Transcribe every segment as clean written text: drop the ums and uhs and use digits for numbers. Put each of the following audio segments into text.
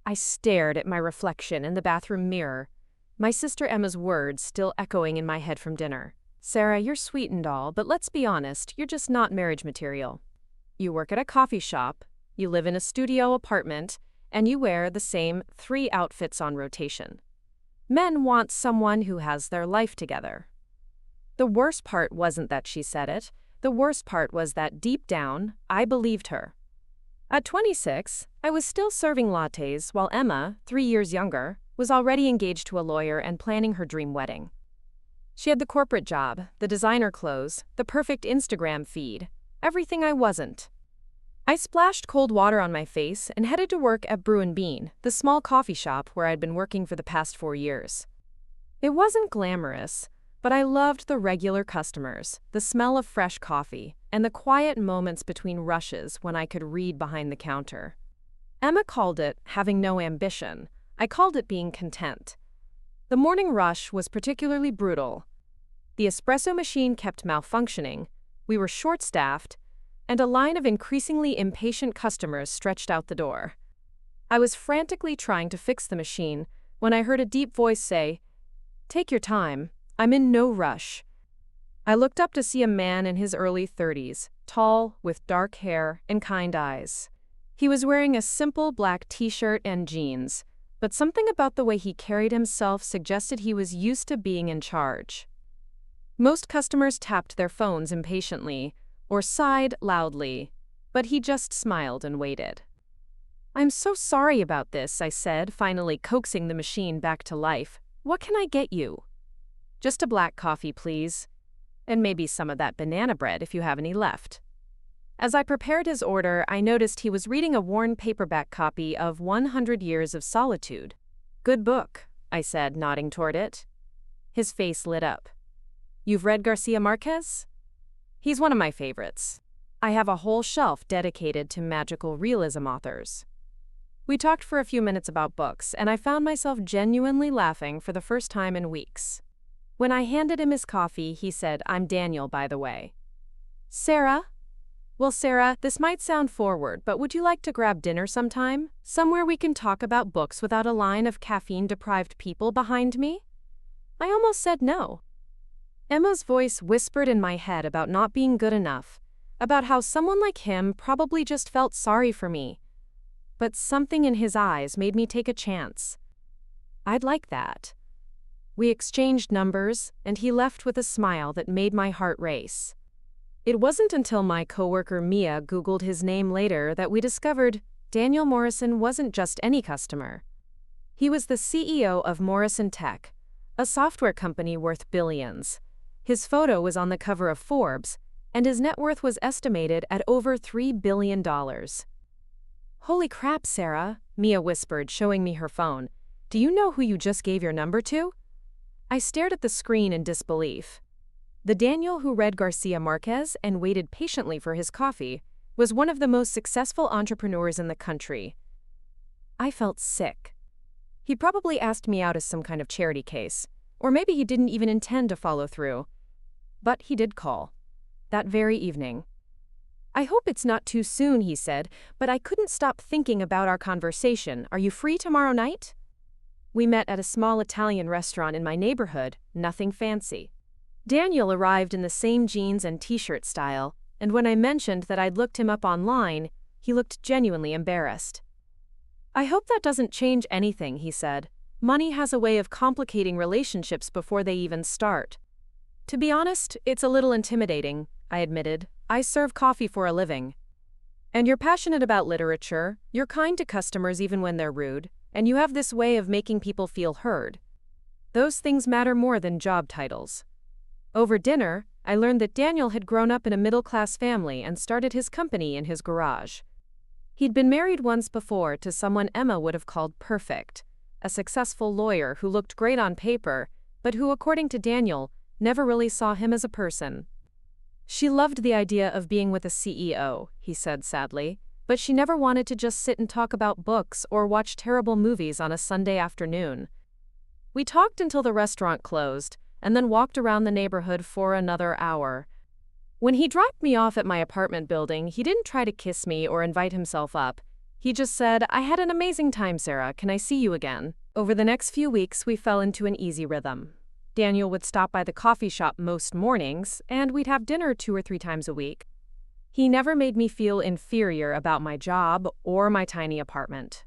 I stared at my reflection in the bathroom mirror, my sister Emma's words still echoing in my head from dinner. Sarah, you're sweet and all, but let's be honest, you're just not marriage material. You work at a coffee shop, you live in a studio apartment, and you wear the same 3 outfits on rotation. Men want someone who has their life together. The worst part wasn't that she said it. The worst part was that deep down, I believed her. At 26, I was still serving lattes while Emma, 3 years younger, was already engaged to a lawyer and planning her dream wedding. She had the corporate job, the designer clothes, the perfect Instagram feed, everything I wasn't. I splashed cold water on my face and headed to work at Brew & Bean, the small coffee shop where I'd been working for the past 4 years. It wasn't glamorous, but I loved the regular customers, the smell of fresh coffee, and the quiet moments between rushes when I could read behind the counter. Emma called it having no ambition. I called it being content. The morning rush was particularly brutal. The espresso machine kept malfunctioning, we were short-staffed, and a line of increasingly impatient customers stretched out the door. I was frantically trying to fix the machine when I heard a deep voice say, "Take your time, I'm in no rush." I looked up to see a man in his early 30s, tall, with dark hair and kind eyes. He was wearing a simple black t-shirt and jeans, but something about the way he carried himself suggested he was used to being in charge. Most customers tapped their phones impatiently or sighed loudly, but he just smiled and waited. "I'm so sorry about this," I said, finally coaxing the machine back to life. "What can I get you?" "Just a black coffee, please. And maybe some of that banana bread if you have any left." As I prepared his order, I noticed he was reading a worn paperback copy of 100 Years of Solitude. "Good book," I said, nodding toward it. His face lit up. "You've read Garcia Marquez?" "He's one of my favorites. I have a whole shelf dedicated to magical realism authors." We talked for a few minutes about books, and I found myself genuinely laughing for the first time in weeks. When I handed him his coffee, he said, "I'm Daniel, by the way." "Sarah?" "Well, Sarah, this might sound forward, but would you like to grab dinner sometime? Somewhere we can talk about books without a line of caffeine-deprived people behind me?" I almost said no. Emma's voice whispered in my head about not being good enough, about how someone like him probably just felt sorry for me. But something in his eyes made me take a chance. I'd like that. We exchanged numbers, and he left with a smile that made my heart race. It wasn't until my coworker Mia Googled his name later that we discovered Daniel Morrison wasn't just any customer. He was the CEO of Morrison Tech, a software company worth billions. His photo was on the cover of Forbes, and his net worth was estimated at over $3 billion. "Holy crap, Sarah," Mia whispered, showing me her phone. "Do you know who you just gave your number to?" I stared at the screen in disbelief. The Daniel who read Garcia Marquez and waited patiently for his coffee was one of the most successful entrepreneurs in the country. I felt sick. He probably asked me out as some kind of charity case, or maybe he didn't even intend to follow through. But he did call. That very evening. "I hope it's not too soon," he said, but I couldn't stop thinking about our conversation. "Are you free tomorrow night?" We met at a small Italian restaurant in my neighborhood, nothing fancy. Daniel arrived in the same jeans and t-shirt style, and when I mentioned that I'd looked him up online, he looked genuinely embarrassed. "I hope that doesn't change anything," he said. "Money has a way of complicating relationships before they even start." "To be honest, it's a little intimidating," I admitted. "I serve coffee for a living." "And you're passionate about literature, you're kind to customers even when they're rude, and you have this way of making people feel heard. Those things matter more than job titles." Over dinner, I learned that Daniel had grown up in a middle-class family and started his company in his garage. He'd been married once before to someone Emma would have called perfect, a successful lawyer who looked great on paper, but who, according to Daniel, never really saw him as a person. "She loved the idea of being with a CEO," he said sadly, "but she never wanted to just sit and talk about books or watch terrible movies on a Sunday afternoon." We talked until the restaurant closed, and then walked around the neighborhood for another hour. When he dropped me off at my apartment building, he didn't try to kiss me or invite himself up. He just said, "I had an amazing time, Sarah. Can I see you again?" Over the next few weeks, we fell into an easy rhythm. Daniel would stop by the coffee shop most mornings, and we'd have dinner 2 or 3 times a week. He never made me feel inferior about my job or my tiny apartment.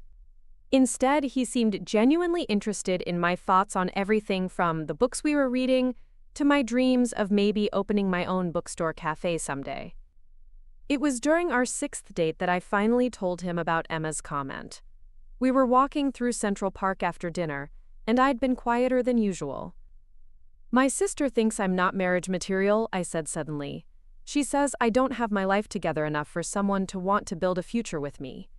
Instead, he seemed genuinely interested in my thoughts on everything from the books we were reading to my dreams of maybe opening my own bookstore cafe someday. It was during our 6th date that I finally told him about Emma's comment. We were walking through Central Park after dinner, and I'd been quieter than usual. "My sister thinks I'm not marriage material," I said suddenly. "She says I don't have my life together enough for someone to want to build a future with me."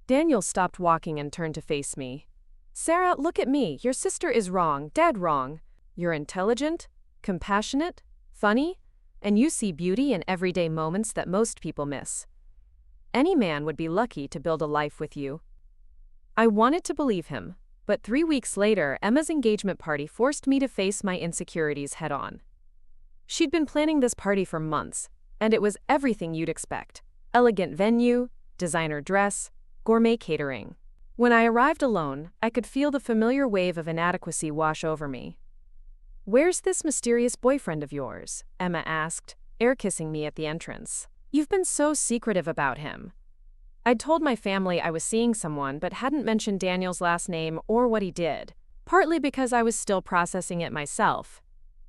Daniel stopped walking and turned to face me. "Sarah, look at me. Your sister is wrong, dead wrong. You're intelligent, compassionate, funny, and you see beauty in everyday moments that most people miss. Any man would be lucky to build a life with you." I wanted to believe him, but 3 weeks later, Emma's engagement party forced me to face my insecurities head-on. She'd been planning this party for months, and it was everything you'd expect: elegant venue, designer dress, gourmet catering. When I arrived alone, I could feel the familiar wave of inadequacy wash over me. "Where's this mysterious boyfriend of yours?" Emma asked, air-kissing me at the entrance. "You've been so secretive about him." I'd told my family I was seeing someone but hadn't mentioned Daniel's last name or what he did, partly because I was still processing it myself,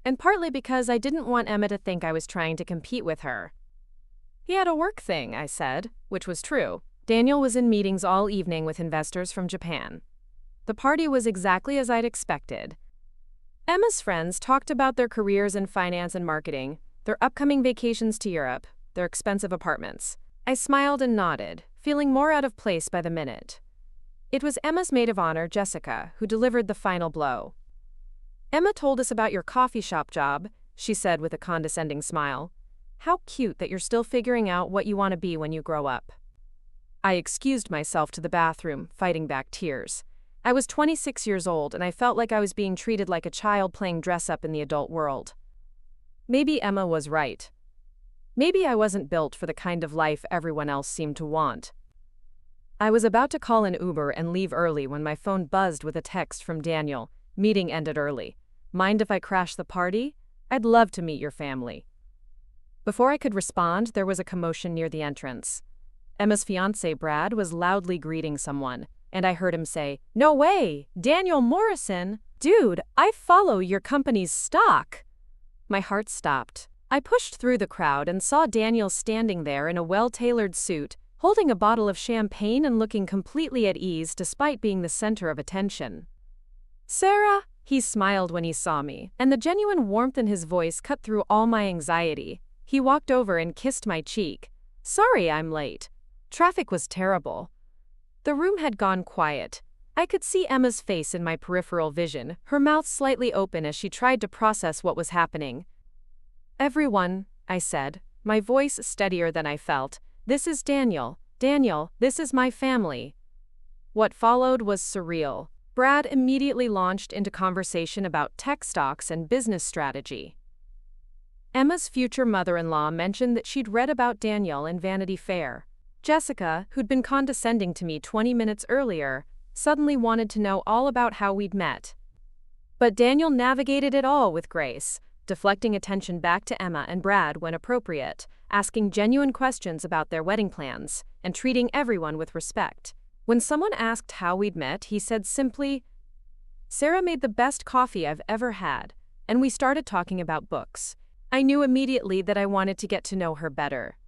and partly because I didn't want Emma to think I was trying to compete with her. "He had a work thing," I said, which was true. Daniel was in meetings all evening with investors from Japan. The party was exactly as I'd expected. Emma's friends talked about their careers in finance and marketing, their upcoming vacations to Europe, their expensive apartments. I smiled and nodded, feeling more out of place by the minute. It was Emma's maid of honor, Jessica, who delivered the final blow. "Emma told us about your coffee shop job," she said with a condescending smile. "How cute that you're still figuring out what you want to be when you grow up." I excused myself to the bathroom, fighting back tears. I was 26 years old, and I felt like I was being treated like a child playing dress-up in the adult world. Maybe Emma was right. Maybe I wasn't built for the kind of life everyone else seemed to want. I was about to call an Uber and leave early when my phone buzzed with a text from Daniel. "Meeting ended early. Mind if I crash the party? I'd love to meet your family." Before I could respond, there was a commotion near the entrance. Emma's fiancé, Brad, was loudly greeting someone, and I heard him say, "No way! Daniel Morrison! Dude, I follow your company's stock!" My heart stopped. I pushed through the crowd and saw Daniel standing there in a well-tailored suit, holding a bottle of champagne and looking completely at ease despite being the center of attention. "Sarah," he smiled when he saw me, and the genuine warmth in his voice cut through all my anxiety. He walked over and kissed my cheek. "Sorry I'm late. Traffic was terrible." The room had gone quiet. I could see Emma's face in my peripheral vision, her mouth slightly open as she tried to process what was happening. "Everyone," I said, my voice steadier than I felt, "this is Daniel. Daniel, this is my family." What followed was surreal. Brad immediately launched into conversation about tech stocks and business strategy. Emma's future mother-in-law mentioned that she'd read about Daniel in Vanity Fair. Jessica, who'd been condescending to me 20 minutes earlier, suddenly wanted to know all about how we'd met. But Daniel navigated it all with grace, deflecting attention back to Emma and Brad when appropriate, asking genuine questions about their wedding plans, and treating everyone with respect. When someone asked how we'd met, he said simply, "Sarah made the best coffee I've ever had," and we started talking about books. I knew immediately that I wanted to get to know her better.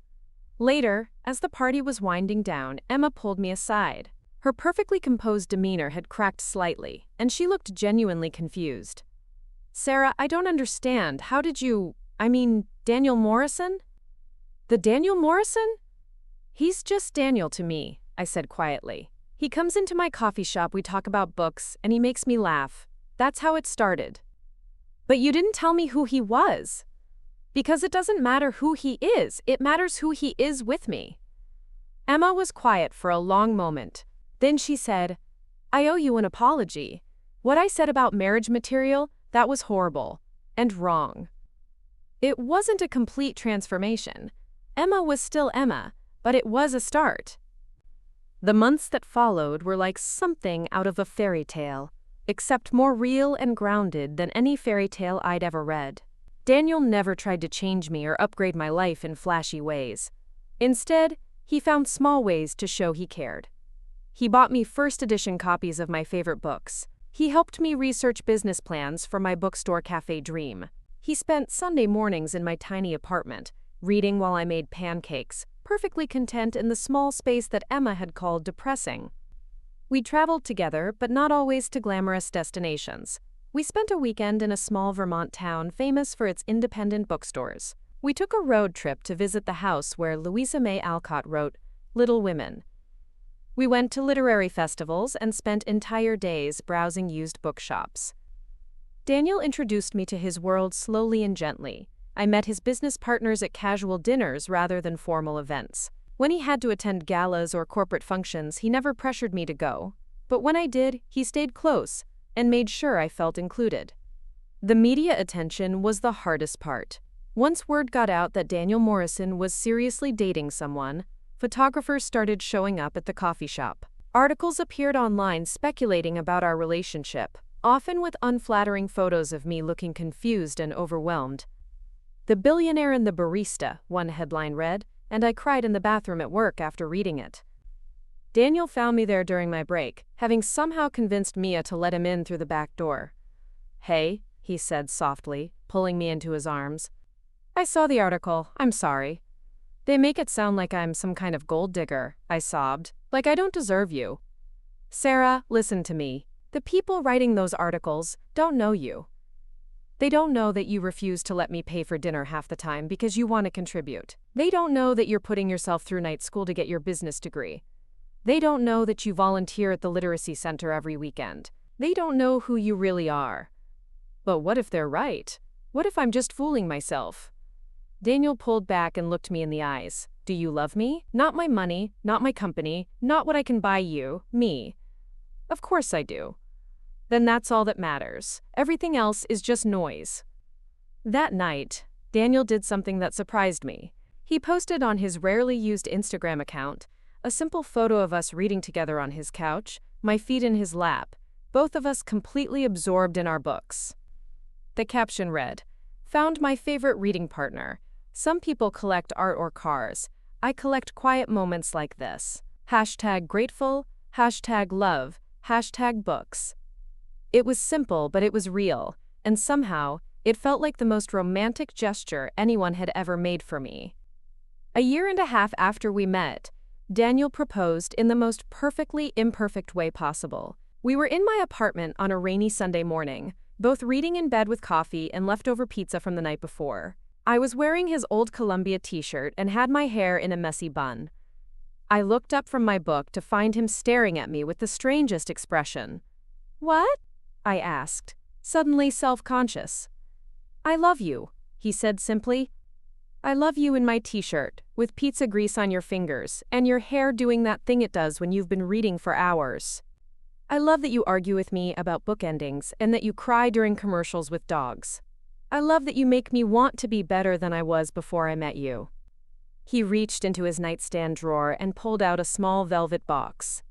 Later, as the party was winding down, Emma pulled me aside. Her perfectly composed demeanor had cracked slightly, and she looked genuinely confused. "Sarah, I don't understand. How did you— Daniel Morrison?" "The Daniel Morrison? He's just Daniel to me," I said quietly. "He comes into my coffee shop, we talk about books, and he makes me laugh. That's how it started." "But you didn't tell me who he was." "Because it doesn't matter who he is, it matters who he is with me." Emma was quiet for a long moment. Then she said, "I owe you an apology. What I said about marriage material, that was horrible. And wrong." It wasn't a complete transformation. Emma was still Emma, but it was a start. The months that followed were like something out of a fairy tale, except more real and grounded than any fairy tale I'd ever read. Daniel never tried to change me or upgrade my life in flashy ways. Instead, he found small ways to show he cared. He bought me first edition copies of my favorite books. He helped me research business plans for my bookstore cafe dream. He spent Sunday mornings in my tiny apartment, reading while I made pancakes, perfectly content in the small space that Emma had called depressing. We traveled together, but not always to glamorous destinations. We spent a weekend in a small Vermont town famous for its independent bookstores. We took a road trip to visit the house where Louisa May Alcott wrote Little Women. We went to literary festivals and spent entire days browsing used bookshops. Daniel introduced me to his world slowly and gently. I met his business partners at casual dinners rather than formal events. When he had to attend galas or corporate functions, he never pressured me to go. But when I did, he stayed close and made sure I felt included. The media attention was the hardest part. Once word got out that Daniel Morrison was seriously dating someone, photographers started showing up at the coffee shop. Articles appeared online speculating about our relationship, often with unflattering photos of me looking confused and overwhelmed. "The Billionaire and the Barista," one headline read, and I cried in the bathroom at work after reading it. Daniel found me there during my break, having somehow convinced Mia to let him in through the back door. "Hey," he said softly, pulling me into his arms. "I saw the article. I'm sorry. They make it sound like I'm some kind of gold digger," I sobbed. "Like I don't deserve you." "Sarah, listen to me. The people writing those articles don't know you. They don't know that you refuse to let me pay for dinner half the time because you want to contribute. They don't know that you're putting yourself through night school to get your business degree. They don't know that you volunteer at the literacy center every weekend. They don't know who you really are." But what if they're right? What if I'm just fooling myself? Daniel pulled back and looked me in the eyes. "Do you love me? Not my money, not my company, not what I can buy you, me." "Of course I do." "Then that's all that matters. Everything else is just noise." That night, Daniel did something that surprised me. He posted on his rarely used Instagram account a simple photo of us reading together on his couch, my feet in his lap, both of us completely absorbed in our books. The caption read, "Found my favorite reading partner. Some people collect art or cars. I collect quiet moments like this. #grateful, #love, #books." It was simple, but it was real, and somehow, it felt like the most romantic gesture anyone had ever made for me. A year and a half after we met, Daniel proposed in the most perfectly imperfect way possible. We were in my apartment on a rainy Sunday morning, both reading in bed with coffee and leftover pizza from the night before. I was wearing his old Columbia t-shirt and had my hair in a messy bun. I looked up from my book to find him staring at me with the strangest expression. "What?" I asked, suddenly self-conscious. "I love you," he said simply. "I love you in my t-shirt, with pizza grease on your fingers, and your hair doing that thing it does when you've been reading for hours. I love that you argue with me about book endings and that you cry during commercials with dogs. I love that you make me want to be better than I was before I met you." He reached into his nightstand drawer and pulled out a small velvet box.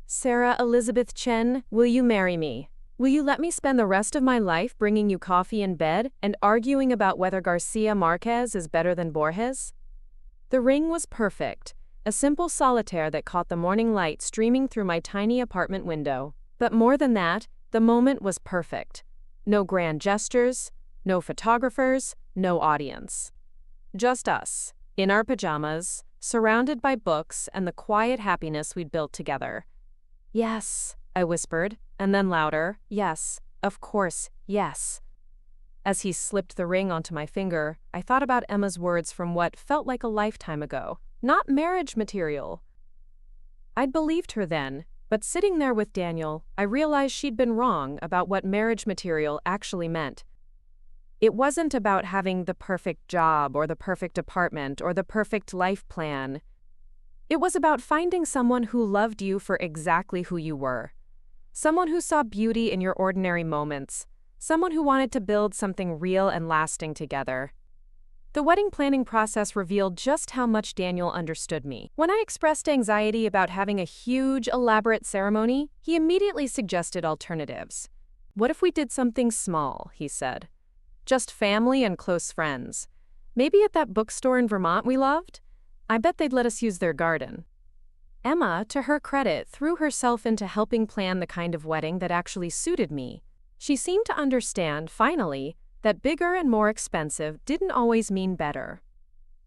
"Sarah Elizabeth Chen, will you marry me? Will you let me spend the rest of my life bringing you coffee in bed and arguing about whether Garcia Marquez is better than Borges?" The ring was perfect, a simple solitaire that caught the morning light streaming through my tiny apartment window. But more than that, the moment was perfect. No grand gestures, no photographers, no audience. Just us, in our pajamas, surrounded by books and the quiet happiness we'd built together. "Yes," I whispered, and then louder, "Yes, of course, yes." As he slipped the ring onto my finger, I thought about Emma's words from what felt like a lifetime ago. Not marriage material. I'd believed her then, but sitting there with Daniel, I realized she'd been wrong about what marriage material actually meant. It wasn't about having the perfect job or the perfect apartment or the perfect life plan. It was about finding someone who loved you for exactly who you were. Someone who saw beauty in your ordinary moments. Someone who wanted to build something real and lasting together. The wedding planning process revealed just how much Daniel understood me. When I expressed anxiety about having a huge, elaborate ceremony, he immediately suggested alternatives. "What if we did something small?" he said. "Just family and close friends. Maybe at that bookstore in Vermont we loved? I bet they'd let us use their garden." Emma, to her credit, threw herself into helping plan the kind of wedding that actually suited me. She seemed to understand, finally, that bigger and more expensive didn't always mean better.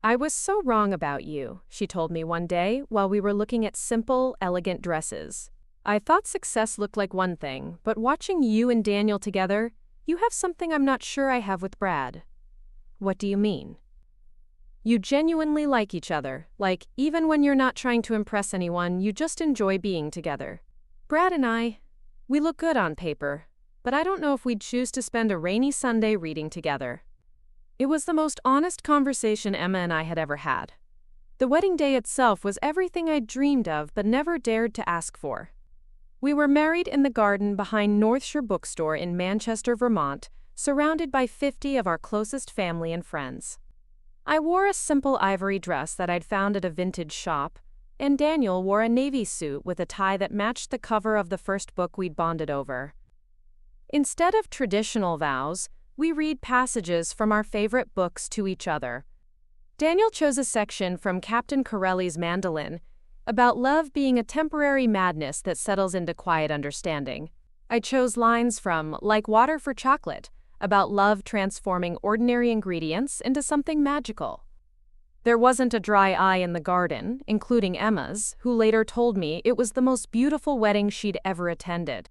"I was so wrong about you," she told me one day while we were looking at simple, elegant dresses. "I thought success looked like one thing, but watching you and Daniel together, you have something I'm not sure I have with Brad." "What do you mean?" "You genuinely like each other, like, even when you're not trying to impress anyone, you just enjoy being together. Brad and we look good on paper, but I don't know if we'd choose to spend a rainy Sunday reading together." It was the most honest conversation Emma and I had ever had. The wedding day itself was everything I'd dreamed of but never dared to ask for. We were married in the garden behind North Shore Bookstore in Manchester, Vermont, surrounded by 50 of our closest family and friends. I wore a simple ivory dress that I'd found at a vintage shop, and Daniel wore a navy suit with a tie that matched the cover of the first book we'd bonded over. Instead of traditional vows, we read passages from our favorite books to each other. Daniel chose a section from Captain Corelli's Mandolin about love being a temporary madness that settles into quiet understanding. I chose lines from Like Water for Chocolate, about love transforming ordinary ingredients into something magical. There wasn't a dry eye in the garden, including Emma's, who later told me it was the most beautiful wedding she'd ever attended.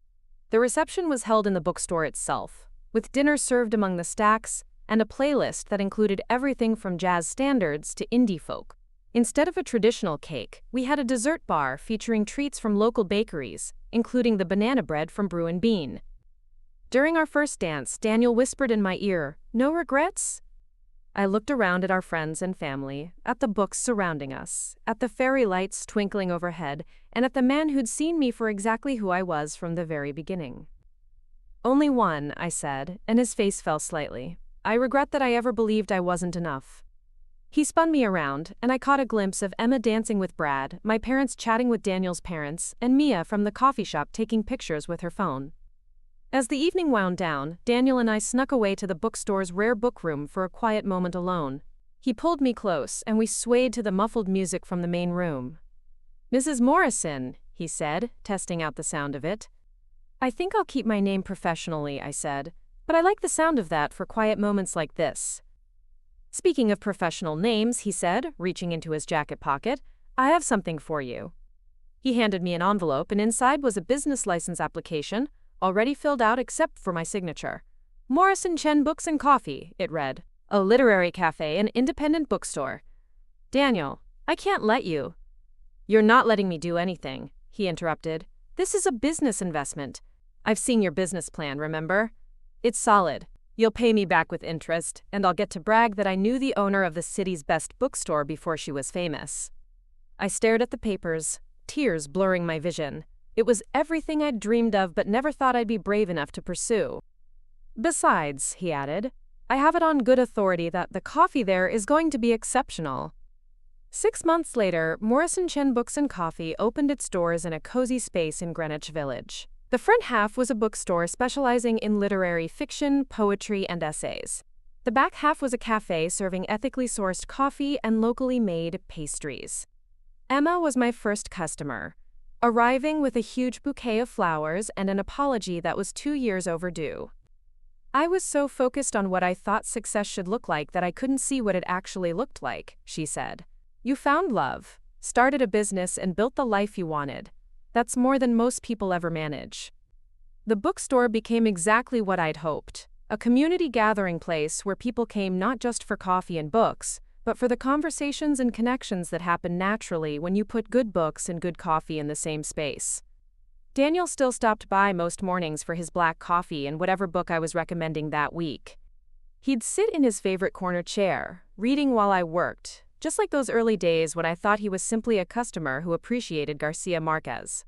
The reception was held in the bookstore itself, with dinner served among the stacks and a playlist that included everything from jazz standards to indie folk. Instead of a traditional cake, we had a dessert bar featuring treats from local bakeries, including the banana bread from Brew and Bean. During our first dance, Daniel whispered in my ear, "No regrets?" I looked around at our friends and family, at the books surrounding us, at the fairy lights twinkling overhead, and at the man who'd seen me for exactly who I was from the very beginning. "Only one," I said, and his face fell slightly. "I regret that I ever believed I wasn't enough." He spun me around, and I caught a glimpse of Emma dancing with Brad, my parents chatting with Daniel's parents, and Mia from the coffee shop taking pictures with her phone. As the evening wound down, Daniel and I snuck away to the bookstore's rare book room for a quiet moment alone. He pulled me close, and we swayed to the muffled music from the main room. "Mrs. Morrison," he said, testing out the sound of it. "I think I'll keep my name professionally," I said, "but I like the sound of that for quiet moments like this." "Speaking of professional names," he said, reaching into his jacket pocket, "I have something for you." He handed me an envelope, and inside was a business license application, already filled out except for my signature. "Morrison Chen Books and Coffee," it read. "A literary cafe and independent bookstore." "Daniel, I can't let you." "You're not letting me do anything," he interrupted. "This is a business investment. I've seen your business plan, remember? It's solid. You'll pay me back with interest, and I'll get to brag that I knew the owner of the city's best bookstore before she was famous." I stared at the papers, tears blurring my vision. It was everything I'd dreamed of but never thought I'd be brave enough to pursue. "Besides," he added, "I have it on good authority that the coffee there is going to be exceptional." 6 months later, Morrison Chen Books and Coffee opened its doors in a cozy space in Greenwich Village. The front half was a bookstore specializing in literary fiction, poetry, and essays. The back half was a cafe serving ethically sourced coffee and locally made pastries. Emma was my first customer, arriving with a huge bouquet of flowers and an apology that was 2 years overdue. "I was so focused on what I thought success should look like that I couldn't see what it actually looked like," she said. "You found love, started a business, and built the life you wanted. That's more than most people ever manage." The bookstore became exactly what I'd hoped, a community gathering place where people came not just for coffee and books, but for the conversations and connections that happen naturally when you put good books and good coffee in the same space. Daniel still stopped by most mornings for his black coffee and whatever book I was recommending that week. He'd sit in his favorite corner chair, reading while I worked, just like those early days when I thought he was simply a customer who appreciated Garcia Marquez.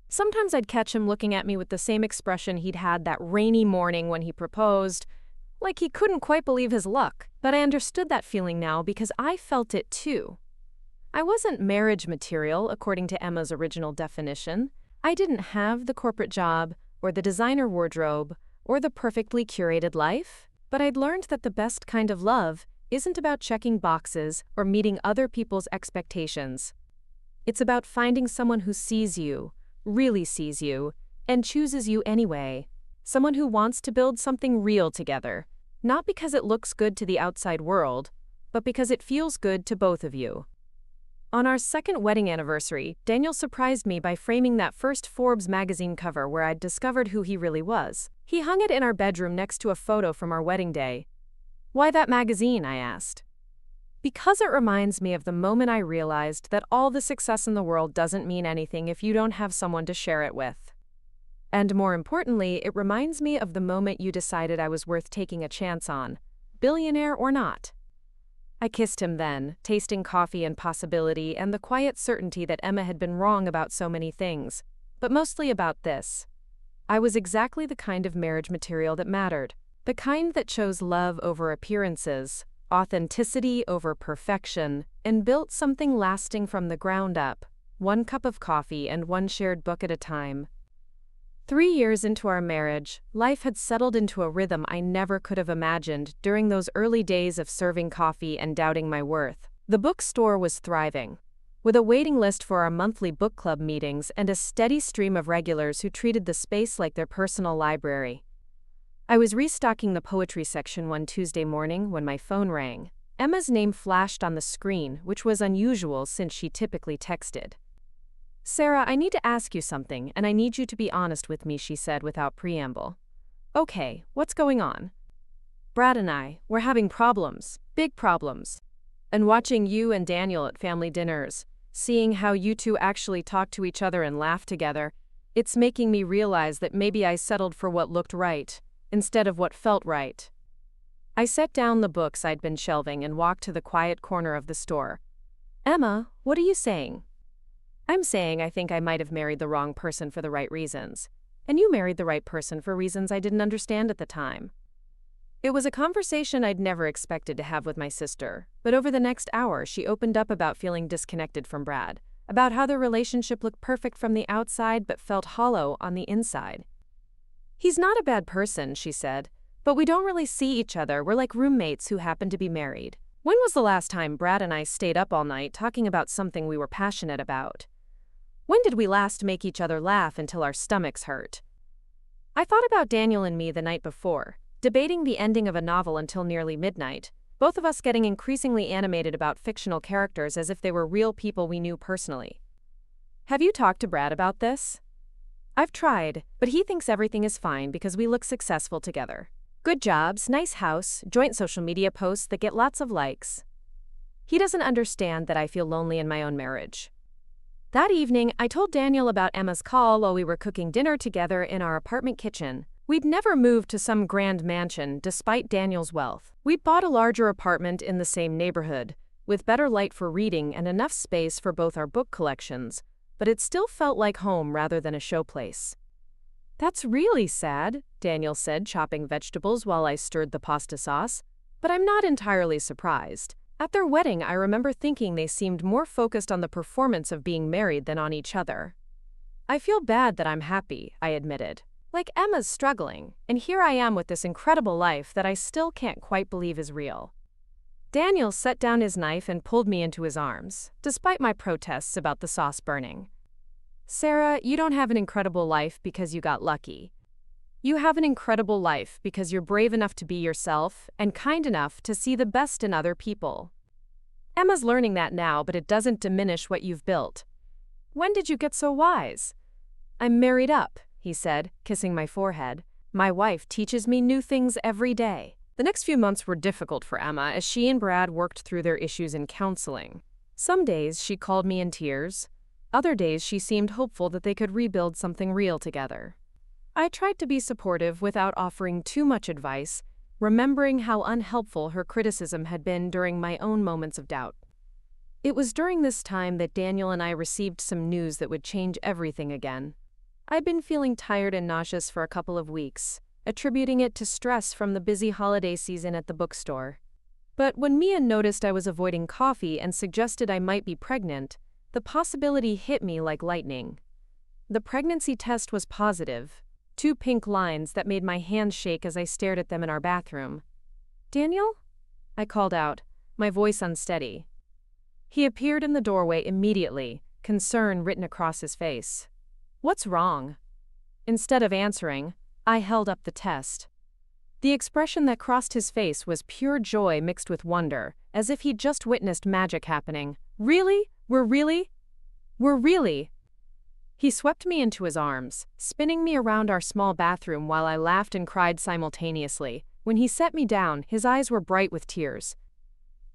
Sometimes I'd catch him looking at me with the same expression he'd had that rainy morning when he proposed, Like he couldn't quite believe his luck, but I understood that feeling now because I felt it too. I wasn't marriage material according to Emma's original definition. I didn't have the corporate job, or the designer wardrobe, or the perfectly curated life, but I'd learned that the best kind of love isn't about checking boxes or meeting other people's expectations. It's about finding someone who sees you, really sees you, and chooses you anyway. Someone who wants to build something real together, not because it looks good to the outside world, but because it feels good to both of you. On our second wedding anniversary, Daniel surprised me by framing that first Forbes magazine cover where I'd discovered who he really was. He hung it in our bedroom next to a photo from our wedding day. "Why that magazine?" I asked. "Because it reminds me of the moment I realized that all the success in the world doesn't mean anything if you don't have someone to share it with. And more importantly, it reminds me of the moment you decided I was worth taking a chance on, billionaire or not." I kissed him then, tasting coffee and possibility and the quiet certainty that Emma had been wrong about so many things, but mostly about this. I was exactly the kind of marriage material that mattered, the kind that chose love over appearances, authenticity over perfection, and built something lasting from the ground up, one cup of coffee and one shared book at a time. 3 years into our marriage, life had settled into a rhythm I never could have imagined during those early days of serving coffee and doubting my worth. The bookstore was thriving, with a waiting list for our monthly book club meetings and a steady stream of regulars who treated the space like their personal library. I was restocking the poetry section one Tuesday morning when my phone rang. Emma's name flashed on the screen, which was unusual since she typically texted. "Sarah, I need to ask you something, and I need you to be honest with me," she said without preamble. "Okay, what's going on?" "Brad and we're having problems, big problems. And watching you and Daniel at family dinners, seeing how you two actually talk to each other and laugh together, it's making me realize that maybe I settled for what looked right, instead of what felt right." I set down the books I'd been shelving and walked to the quiet corner of the store. "Emma, what are you saying?" "I'm saying I think I might have married the wrong person for the right reasons. And you married the right person for reasons I didn't understand at the time." It was a conversation I'd never expected to have with my sister, but over the next hour she opened up about feeling disconnected from Brad, about how their relationship looked perfect from the outside but felt hollow on the inside. "He's not a bad person," she said, "but we don't really see each other. We're like roommates who happen to be married. When was the last time Brad and I stayed up all night talking about something we were passionate about? When did we last make each other laugh until our stomachs hurt?" I thought about Daniel and me the night before, debating the ending of a novel until nearly midnight, both of us getting increasingly animated about fictional characters as if they were real people we knew personally. "Have you talked to Brad about this?" "I've tried, but he thinks everything is fine because we look successful together. Good jobs, nice house, joint social media posts that get lots of likes. He doesn't understand that I feel lonely in my own marriage." That evening, I told Daniel about Emma's call while we were cooking dinner together in our apartment kitchen. We'd never moved to some grand mansion despite Daniel's wealth. We'd bought a larger apartment in the same neighborhood, with better light for reading and enough space for both our book collections, but it still felt like home rather than a showplace. "That's really sad," Daniel said, chopping vegetables while I stirred the pasta sauce, "but I'm not entirely surprised. At their wedding, I remember thinking they seemed more focused on the performance of being married than on each other." "I feel bad that I'm happy," I admitted. "Like Emma's struggling, and here I am with this incredible life that I still can't quite believe is real." Daniel set down his knife and pulled me into his arms, despite my protests about the sauce burning. "Sarah, you don't have an incredible life because you got lucky. You have an incredible life because you're brave enough to be yourself and kind enough to see the best in other people. Emma's learning that now, but it doesn't diminish what you've built. When did you get so wise?" "I'm married up," he said, kissing my forehead. "My wife teaches me new things every day." The next few months were difficult for Emma as she and Brad worked through their issues in counseling. Some days she called me in tears. Other days she seemed hopeful that they could rebuild something real together. I tried to be supportive without offering too much advice, remembering how unhelpful her criticism had been during my own moments of doubt. It was during this time that Daniel and I received some news that would change everything again. I'd been feeling tired and nauseous for a couple of weeks, attributing it to stress from the busy holiday season at the bookstore. But when Mia noticed I was avoiding coffee and suggested I might be pregnant, the possibility hit me like lightning. The pregnancy test was positive, 2 pink lines that made my hands shake as I stared at them in our bathroom. "Daniel?" I called out, my voice unsteady. He appeared in the doorway immediately, concern written across his face. "What's wrong?" Instead of answering, I held up the test. The expression that crossed his face was pure joy mixed with wonder, as if he'd just witnessed magic happening. "Really? We're really?" He swept me into his arms, spinning me around our small bathroom while I laughed and cried simultaneously. When he set me down, his eyes were bright with tears.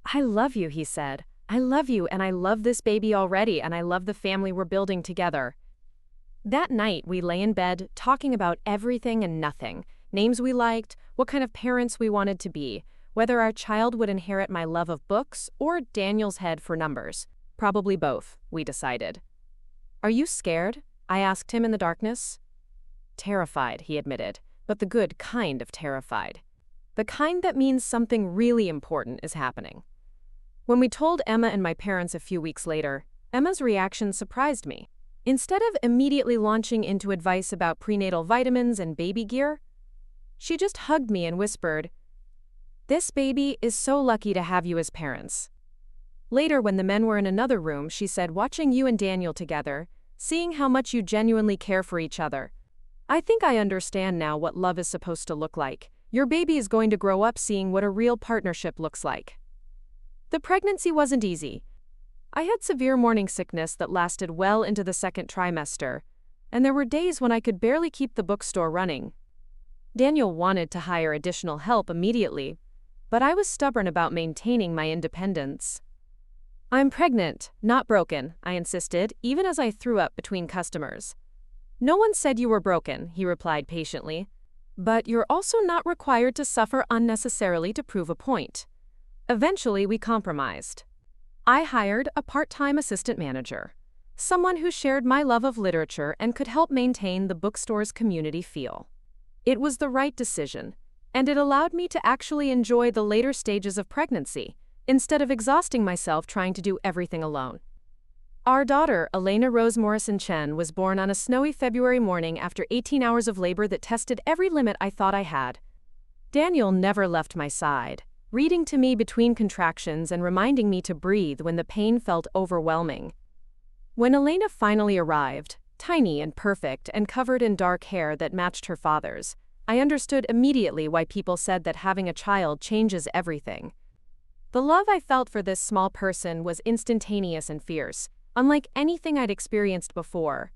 "I love you," he said. "I love you, and I love this baby already, and I love the family we're building together." That night, we lay in bed, talking about everything and nothing. Names we liked, what kind of parents we wanted to be, whether our child would inherit my love of books or Daniel's head for numbers. Probably both, we decided. "Are you scared?" I asked him in the darkness. "Terrified," he admitted, but the good kind of terrified. The kind that means something really important is happening. When we told Emma and my parents a few weeks later, Emma's reaction surprised me. Instead of immediately launching into advice about prenatal vitamins and baby gear, she just hugged me and whispered, "This baby is so lucky to have you as parents." Later, when the men were in another room, she said, "Watching you and Daniel together, seeing how much you genuinely care for each other, I think I understand now what love is supposed to look like. Your baby is going to grow up seeing what a real partnership looks like." The pregnancy wasn't easy. I had severe morning sickness that lasted well into the 2nd trimester, and there were days when I could barely keep the bookstore running. Daniel wanted to hire additional help immediately, but I was stubborn about maintaining my independence. "I'm pregnant, not broken," I insisted, even as I threw up between customers. "No one said you were broken," he replied patiently. "But you're also not required to suffer unnecessarily to prove a point." Eventually, we compromised. I hired a part-time assistant manager, someone who shared my love of literature and could help maintain the bookstore's community feel. It was the right decision, and it allowed me to actually enjoy the later stages of pregnancy, instead of exhausting myself trying to do everything alone. Our daughter, Elena Rose Morrison Chen, was born on a snowy February morning after 18 hours of labor that tested every limit I thought I had. Daniel never left my side, reading to me between contractions and reminding me to breathe when the pain felt overwhelming. When Elena finally arrived, tiny and perfect and covered in dark hair that matched her father's, I understood immediately why people said that having a child changes everything. The love I felt for this small person was instantaneous and fierce, unlike anything I'd experienced before.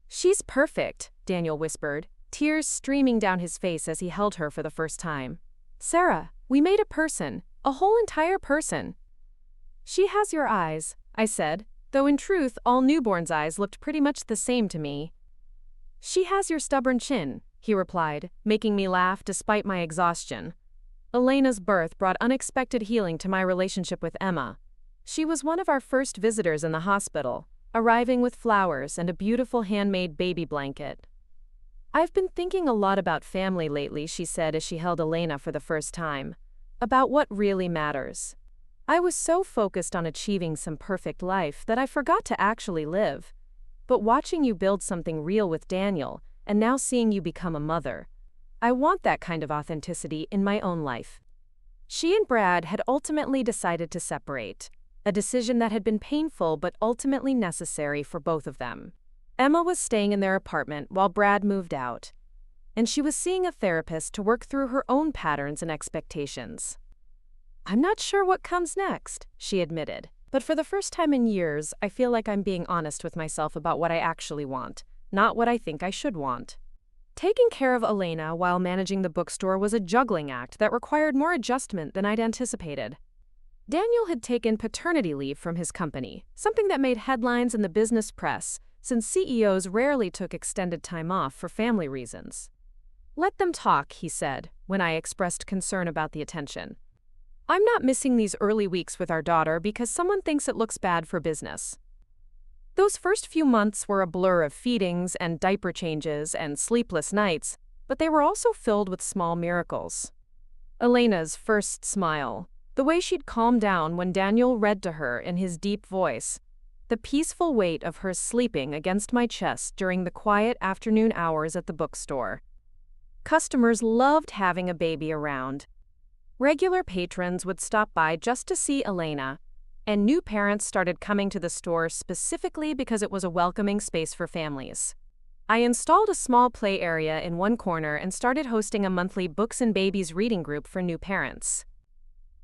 "She's perfect," Daniel whispered, tears streaming down his face as he held her for the first time. "Sarah, we made a person, a whole entire person." "She has your eyes," I said, though in truth all newborns' eyes looked pretty much the same to me. "She has your stubborn chin," he replied, making me laugh despite my exhaustion. Elena's birth brought unexpected healing to my relationship with Emma. She was one of our first visitors in the hospital, arriving with flowers and a beautiful handmade baby blanket. "I've been thinking a lot about family lately," she said as she held Elena for the first time. "About what really matters. I was so focused on achieving some perfect life that I forgot to actually live. But watching you build something real with Daniel, and now seeing you become a mother, I want that kind of authenticity in my own life." She and Brad had ultimately decided to separate, a decision that had been painful but ultimately necessary for both of them. Emma was staying in their apartment while Brad moved out, and she was seeing a therapist to work through her own patterns and expectations. "I'm not sure what comes next," she admitted, "but for the first time in years, I feel like I'm being honest with myself about what I actually want, not what I think I should want." Taking care of Elena while managing the bookstore was a juggling act that required more adjustment than I'd anticipated. Daniel had taken paternity leave from his company, something that made headlines in the business press, since CEOs rarely took extended time off for family reasons. "Let them talk," he said, when I expressed concern about the attention. "I'm not missing these early weeks with our daughter because someone thinks it looks bad for business." Those first few months were a blur of feedings and diaper changes and sleepless nights, but they were also filled with small miracles. Elena's first smile, the way she'd calm down when Daniel read to her in his deep voice, the peaceful weight of her sleeping against my chest during the quiet afternoon hours at the bookstore. Customers loved having a baby around. Regular patrons would stop by just to see Elena, and new parents started coming to the store specifically because it was a welcoming space for families. I installed a small play area in one corner and started hosting a monthly Books and Babies reading group for new parents.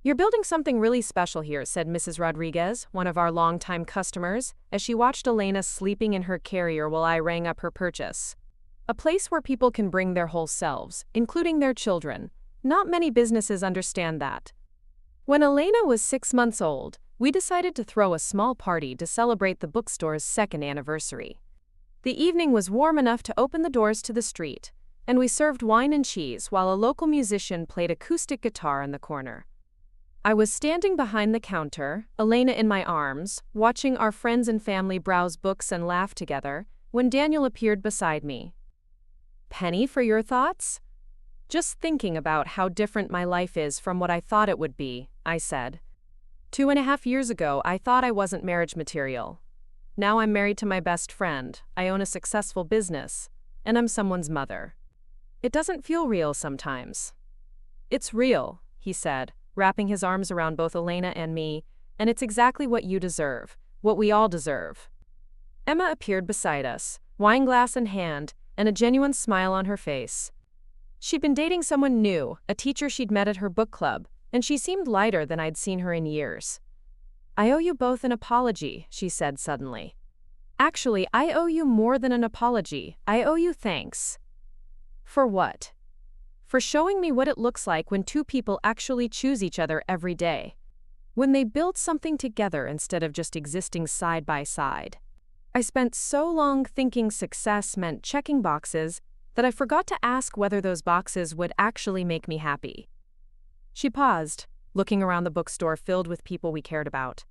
"You're building something really special here," said Mrs. Rodriguez, one of our longtime customers, as she watched Elena sleeping in her carrier while I rang up her purchase. "A place where people can bring their whole selves, including their children. Not many businesses understand that." When Elena was 6 months old, we decided to throw a small party to celebrate the bookstore's 2nd anniversary. The evening was warm enough to open the doors to the street, and we served wine and cheese while a local musician played acoustic guitar in the corner. I was standing behind the counter, Elena in my arms, watching our friends and family browse books and laugh together, when Daniel appeared beside me. "Penny, for your thoughts?" "Just thinking about how different my life is from what I thought it would be," I said. 2.5 years ago, I thought I wasn't marriage material. Now I'm married to my best friend, I own a successful business, and I'm someone's mother. It doesn't feel real sometimes. "It's real," he said, wrapping his arms around both Elena and me, "and it's exactly what you deserve, what we all deserve." Emma appeared beside us, wine glass in hand, and a genuine smile on her face. She'd been dating someone new, a teacher she'd met at her book club, and she seemed lighter than I'd seen her in years. "I owe you both an apology," she said suddenly. "Actually, I owe you more than an apology. I owe you thanks." "For what?" "For showing me what it looks like when two people actually choose each other every day. When they build something together instead of just existing side by side. I spent so long thinking success meant checking boxes that I forgot to ask whether those boxes would actually make me happy." She paused, looking around the bookstore filled with people we cared about.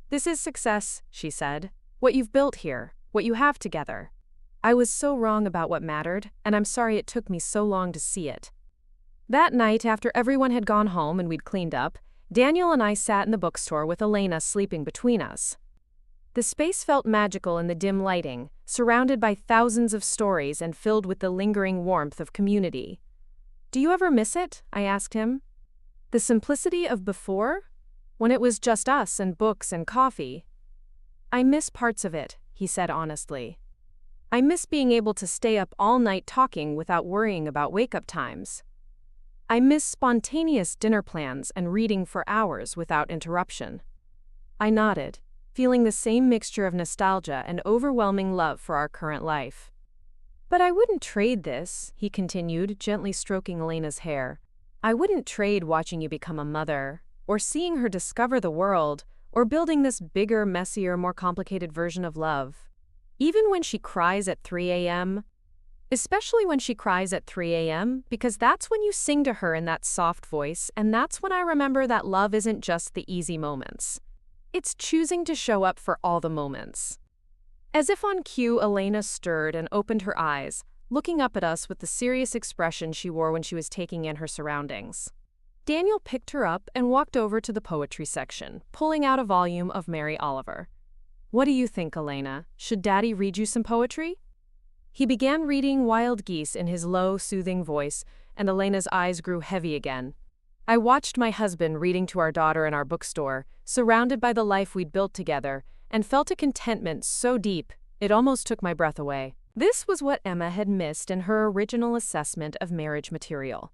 "This is success," she said. "What you've built here, what you have together. I was so wrong about what mattered, and I'm sorry it took me so long to see it." That night, after everyone had gone home and we'd cleaned up, Daniel and I sat in the bookstore with Elena sleeping between us. The space felt magical in the dim lighting, surrounded by thousands of stories and filled with the lingering warmth of community. "Do you ever miss it?" I asked him. "The simplicity of before? When it was just us and books and coffee?" "I miss parts of it," he said honestly. "I miss being able to stay up all night talking without worrying about wake-up times. I miss spontaneous dinner plans and reading for hours without interruption." I nodded, feeling the same mixture of nostalgia and overwhelming love for our current life. "But I wouldn't trade this," he continued, gently stroking Elena's hair. "I wouldn't trade watching you become a mother, or seeing her discover the world, or building this bigger, messier, more complicated version of love. Even when she cries at 3 a.m., especially when she cries at 3 a.m., because that's when you sing to her in that soft voice, and that's when I remember that love isn't just the easy moments. It's choosing to show up for all the moments." As if on cue, Elena stirred and opened her eyes, looking up at us with the serious expression she wore when she was taking in her surroundings. Daniel picked her up and walked over to the poetry section, pulling out a volume of Mary Oliver. "What do you think, Elena? Should Daddy read you some poetry?" He began reading Wild Geese in his low, soothing voice, and Elena's eyes grew heavy again. I watched my husband reading to our daughter in our bookstore, surrounded by the life we'd built together, and felt a contentment so deep, it almost took my breath away. This was what Emma had missed in her original assessment of marriage material.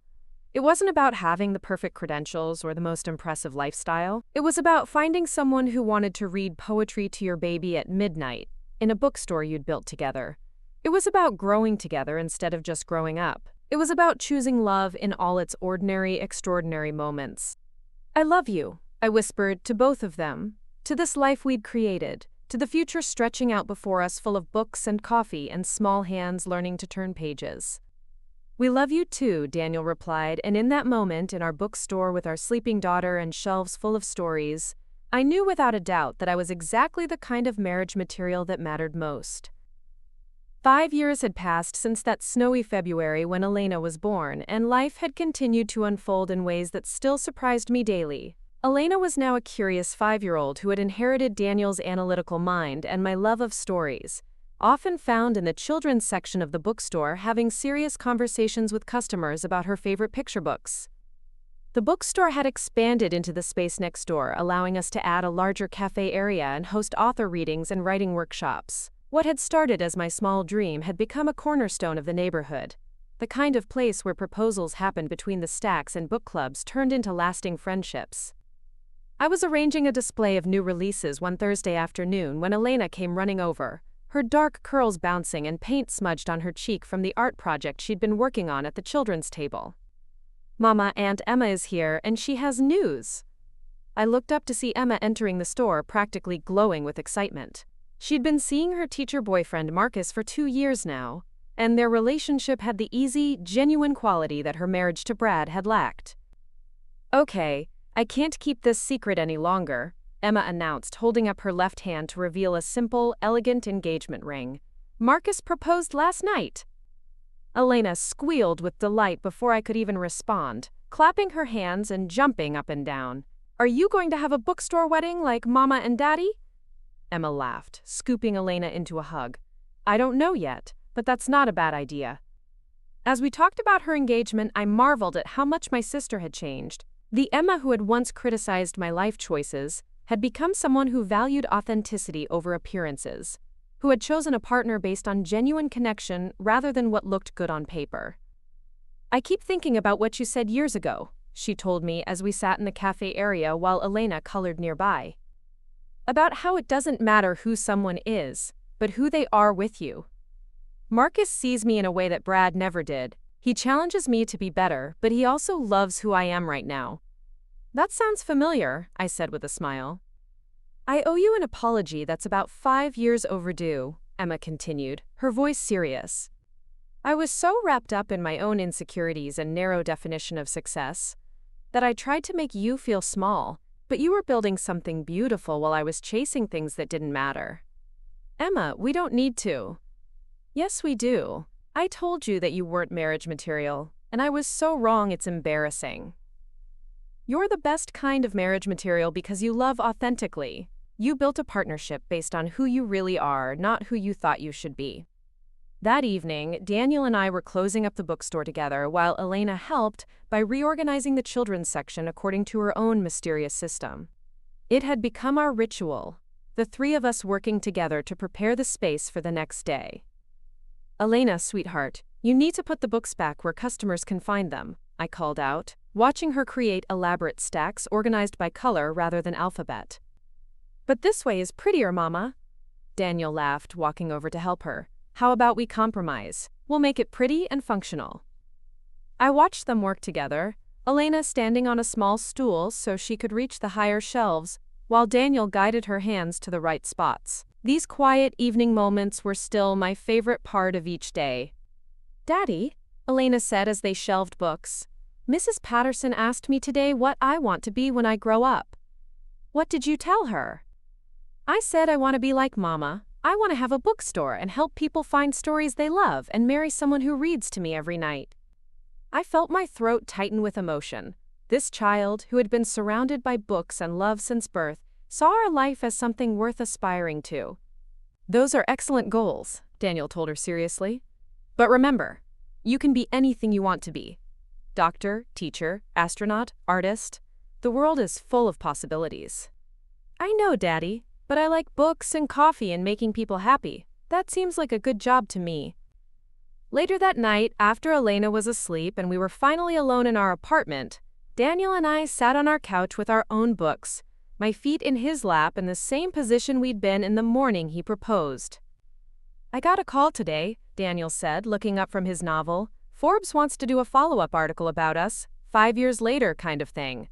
It wasn't about having the perfect credentials or the most impressive lifestyle. It was about finding someone who wanted to read poetry to your baby at midnight, in a bookstore you'd built together. It was about growing together instead of just growing up. It was about choosing love in all its ordinary, extraordinary moments. "I love you," I whispered to both of them, to this life we'd created, to the future stretching out before us full of books and coffee and small hands learning to turn pages. "We love you too," Daniel replied, and in that moment, in our bookstore with our sleeping daughter and shelves full of stories, I knew without a doubt that I was exactly the kind of marriage material that mattered most. 5 years had passed since that snowy February when Elena was born, and life had continued to unfold in ways that still surprised me daily. Elena was now a curious 5-year-old who had inherited Daniel's analytical mind and my love of stories, often found in the children's section of the bookstore having serious conversations with customers about her favorite picture books. The bookstore had expanded into the space next door, allowing us to add a larger cafe area and host author readings and writing workshops. What had started as my small dream had become a cornerstone of the neighborhood, the kind of place where proposals happened between the stacks and book clubs turned into lasting friendships. I was arranging a display of new releases one Thursday afternoon when Elena came running over, her dark curls bouncing and paint smudged on her cheek from the art project she'd been working on at the children's table. "Mama, Aunt Emma is here, and she has news." I looked up to see Emma entering the store, practically glowing with excitement. She'd been seeing her teacher boyfriend Marcus for 2 years now, and their relationship had the easy, genuine quality that her marriage to Brad had lacked. "Okay, I can't keep this secret any longer," Emma announced, holding up her left hand to reveal a simple, elegant engagement ring. "Marcus proposed last night." Elena squealed with delight before I could even respond, clapping her hands and jumping up and down. "Are you going to have a bookstore wedding like Mama and Daddy?" Emma laughed, scooping Elena into a hug. "I don't know yet, but that's not a bad idea." As we talked about her engagement, I marveled at how much my sister had changed. The Emma who had once criticized my life choices had become someone who valued authenticity over appearances, who had chosen a partner based on genuine connection rather than what looked good on paper. "I keep thinking about what you said years ago," she told me as we sat in the cafe area while Elena colored nearby. "About how it doesn't matter who someone is, but who they are with you. Marcus sees me in a way that Brad never did. He challenges me to be better, but he also loves who I am right now." "That sounds familiar," I said with a smile. "I owe you an apology that's about 5 years overdue," Emma continued, her voice serious. "I was so wrapped up in my own insecurities and narrow definition of success that I tried to make you feel small, but you were building something beautiful while I was chasing things that didn't matter." "Emma, we don't need to." "Yes, we do. I told you that you weren't marriage material, and I was so wrong it's embarrassing. You're the best kind of marriage material because you love authentically. You built a partnership based on who you really are, not who you thought you should be." That evening, Daniel and I were closing up the bookstore together while Elena helped by reorganizing the children's section according to her own mysterious system. It had become our ritual, the 3 of us working together to prepare the space for the next day. "Elena, sweetheart, you need to put the books back where customers can find them," I called out, watching her create elaborate stacks organized by color rather than alphabet. "But this way is prettier, Mama." Daniel laughed, walking over to help her. "How about we compromise? We'll make it pretty and functional." I watched them work together, Elena standing on a small stool so she could reach the higher shelves, while Daniel guided her hands to the right spots. These quiet evening moments were still my favorite part of each day. "Daddy," Elena said as they shelved books, "Mrs. Patterson asked me today what I want to be when I grow up." "What did you tell her?" "I said I want to be like Mama. I want to have a bookstore and help people find stories they love and marry someone who reads to me every night." I felt my throat tighten with emotion. This child, who had been surrounded by books and love since birth, saw our life as something worth aspiring to. "Those are excellent goals," Daniel told her seriously. "But remember, you can be anything you want to be. Doctor, teacher, astronaut, artist. The world is full of possibilities." "I know, Daddy, but I like books and coffee and making people happy. That seems like a good job to me." Later that night, after Elena was asleep and we were finally alone in our apartment, Daniel and I sat on our couch with our own books, my feet in his lap in the same position we'd been in the morning he proposed. "I got a call today," Daniel said, looking up from his novel. "Forbes wants to do a follow-up article about us, 5 years later kind of thing."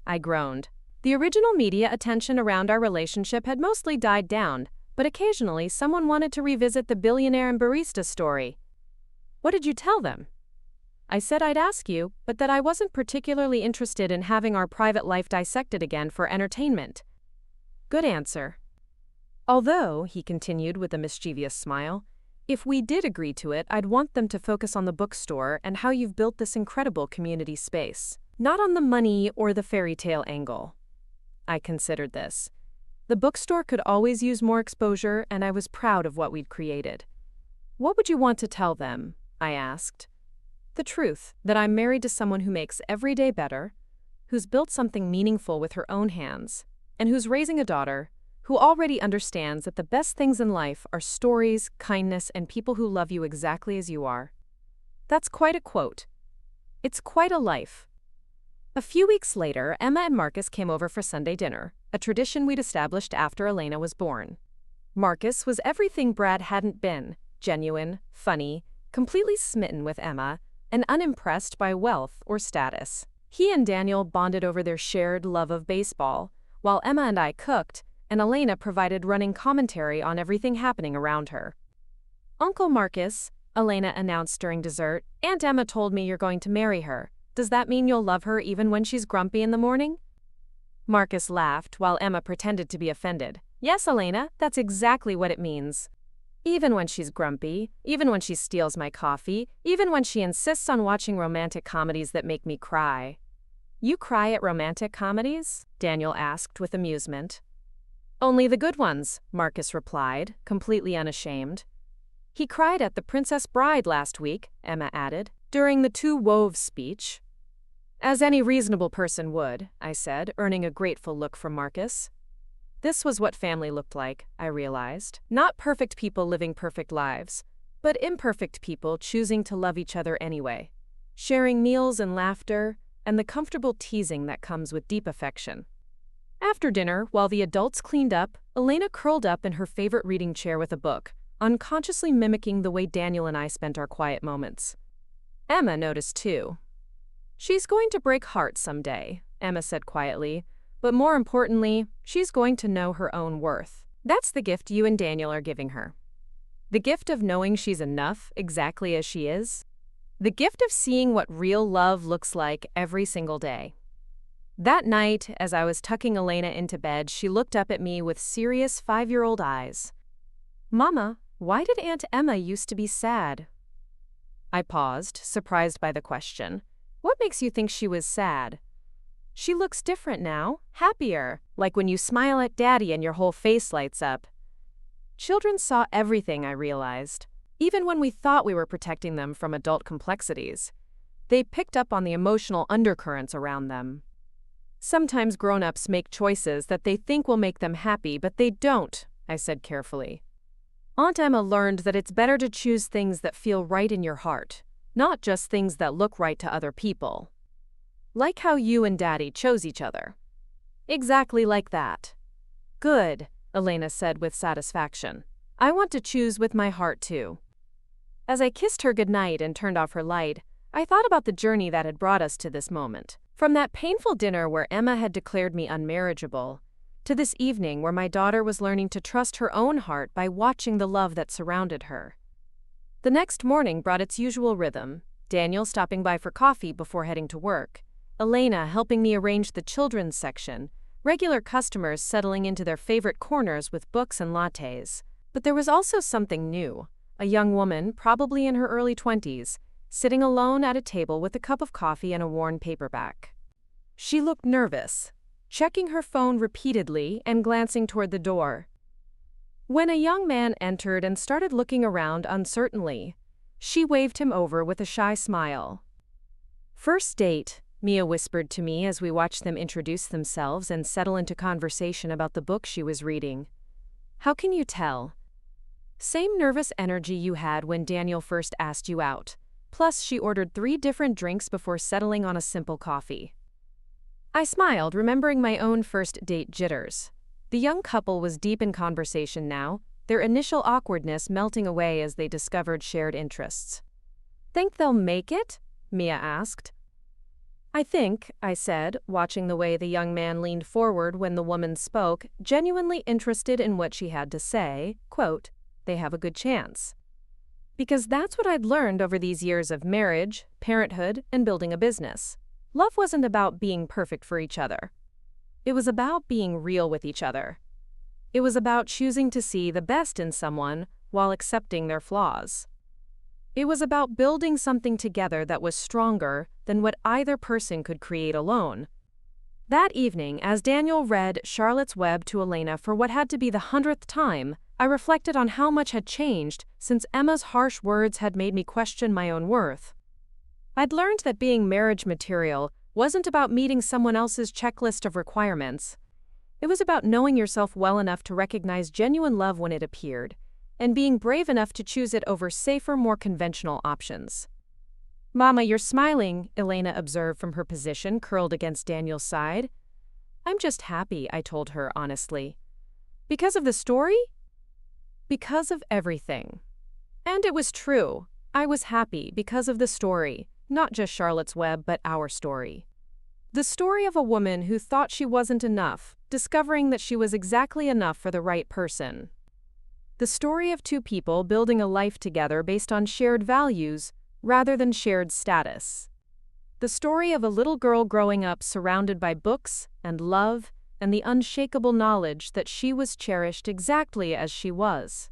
I groaned. The original media attention around our relationship had mostly died down, but occasionally someone wanted to revisit the billionaire and barista story. "What did you tell them?" "I said I'd ask you, but that I wasn't particularly interested in having our private life dissected again for entertainment." "Good answer. Although," he continued with a mischievous smile, If we did agree to it, I'd want them to focus on the bookstore and how you've built this incredible community space, not on the money or the fairy tale angle. I considered this. The bookstore could always use more exposure, and I was proud of what we'd created. What would you want to tell them? I asked. The truth, that I'm married to someone who makes every day better, who's built something meaningful with her own hands, and who's raising a daughter who already understands that the best things in life are stories, kindness, and people who love you exactly as you are. That's quite a quote. It's quite a life. A few weeks later, Emma and Marcus came over for Sunday dinner, a tradition we'd established after Elena was born. Marcus was everything Brad hadn't been: genuine, funny, completely smitten with Emma, and unimpressed by wealth or status. He and Daniel bonded over their shared love of baseball, while Emma and I cooked, and Elena provided running commentary on everything happening around her. "Uncle Marcus," Elena announced during dessert, "Aunt Emma told me you're going to marry her. Does that mean you'll love her even when she's grumpy in the morning?" Marcus laughed while Emma pretended to be offended. "Yes, Elena, that's exactly what it means. Even when she's grumpy, even when she steals my coffee, even when she insists on watching romantic comedies that make me cry." "You cry at romantic comedies?" Daniel asked with amusement. "Only the good ones," Marcus replied, completely unashamed. "He cried at The Princess Bride last week," Emma added, "during the Two Woves speech." "As any reasonable person would," I said, earning a grateful look from Marcus. This was what family looked like, I realized. Not perfect people living perfect lives, but imperfect people choosing to love each other anyway, sharing meals and laughter, and the comfortable teasing that comes with deep affection. After dinner, while the adults cleaned up, Elena curled up in her favorite reading chair with a book, unconsciously mimicking the way Daniel and I spent our quiet moments. Emma noticed too. "She's going to break hearts someday," Emma said quietly, "but more importantly, she's going to know her own worth. That's the gift you and Daniel are giving her. The gift of knowing she's enough exactly as she is. The gift of seeing what real love looks like every single day." That night, as I was tucking Elena into bed, she looked up at me with serious 5-year-old eyes. "Mama, why did Aunt Emma used to be sad?" I paused, surprised by the question. "What makes you think she was sad?" "She looks different now, happier, like when you smile at Daddy and your whole face lights up." Children saw everything, I realized. Even when we thought we were protecting them from adult complexities, they picked up on the emotional undercurrents around them. Sometimes grown-ups make choices that they think will make them happy, but they don't, I said carefully. Aunt Emma learned that it's better to choose things that feel right in your heart, not just things that look right to other people. Like how you and Daddy chose each other. Exactly like that. Good, Elena said with satisfaction. I want to choose with my heart too. As I kissed her goodnight and turned off her light, I thought about the journey that had brought us to this moment. From that painful dinner where Emma had declared me unmarriageable, to this evening where my daughter was learning to trust her own heart by watching the love that surrounded her. The next morning brought its usual rhythm, Daniel stopping by for coffee before heading to work, Elena helping me arrange the children's section, regular customers settling into their favorite corners with books and lattes. But there was also something new, a young woman, probably in her early 20s, sitting alone at a table with a cup of coffee and a worn paperback. She looked nervous, checking her phone repeatedly and glancing toward the door. When a young man entered and started looking around uncertainly, she waved him over with a shy smile. First date, Mia whispered to me as we watched them introduce themselves and settle into conversation about the book she was reading. How can you tell? Same nervous energy you had when Daniel first asked you out. Plus, she ordered 3 different drinks before settling on a simple coffee. I smiled, remembering my own first date jitters. The young couple was deep in conversation now, their initial awkwardness melting away as they discovered shared interests. Think they'll make it? Mia asked. I think, I said, watching the way the young man leaned forward when the woman spoke, genuinely interested in what she had to say, quote, they have a good chance. Because that's what I'd learned over these years of marriage, parenthood, and building a business. Love wasn't about being perfect for each other. It was about being real with each other. It was about choosing to see the best in someone while accepting their flaws. It was about building something together that was stronger than what either person could create alone. That evening, as Daniel read Charlotte's Web to Elena for what had to be the 100th time, I reflected on how much had changed since Emma's harsh words had made me question my own worth. I'd learned that being marriage material wasn't about meeting someone else's checklist of requirements. It was about knowing yourself well enough to recognize genuine love when it appeared, and being brave enough to choose it over safer, more conventional options. "Mama, you're smiling," Elena observed from her position curled against Daniel's side. "I'm just happy," I told her honestly. "Because of the story?" "Because of everything." And it was true. I was happy because of the story, not just Charlotte's Web, but our story. The story of a woman who thought she wasn't enough, discovering that she was exactly enough for the right person. The story of two people building a life together based on shared values rather than shared status. The story of a little girl growing up surrounded by books and love and the unshakable knowledge that she was cherished exactly as she was.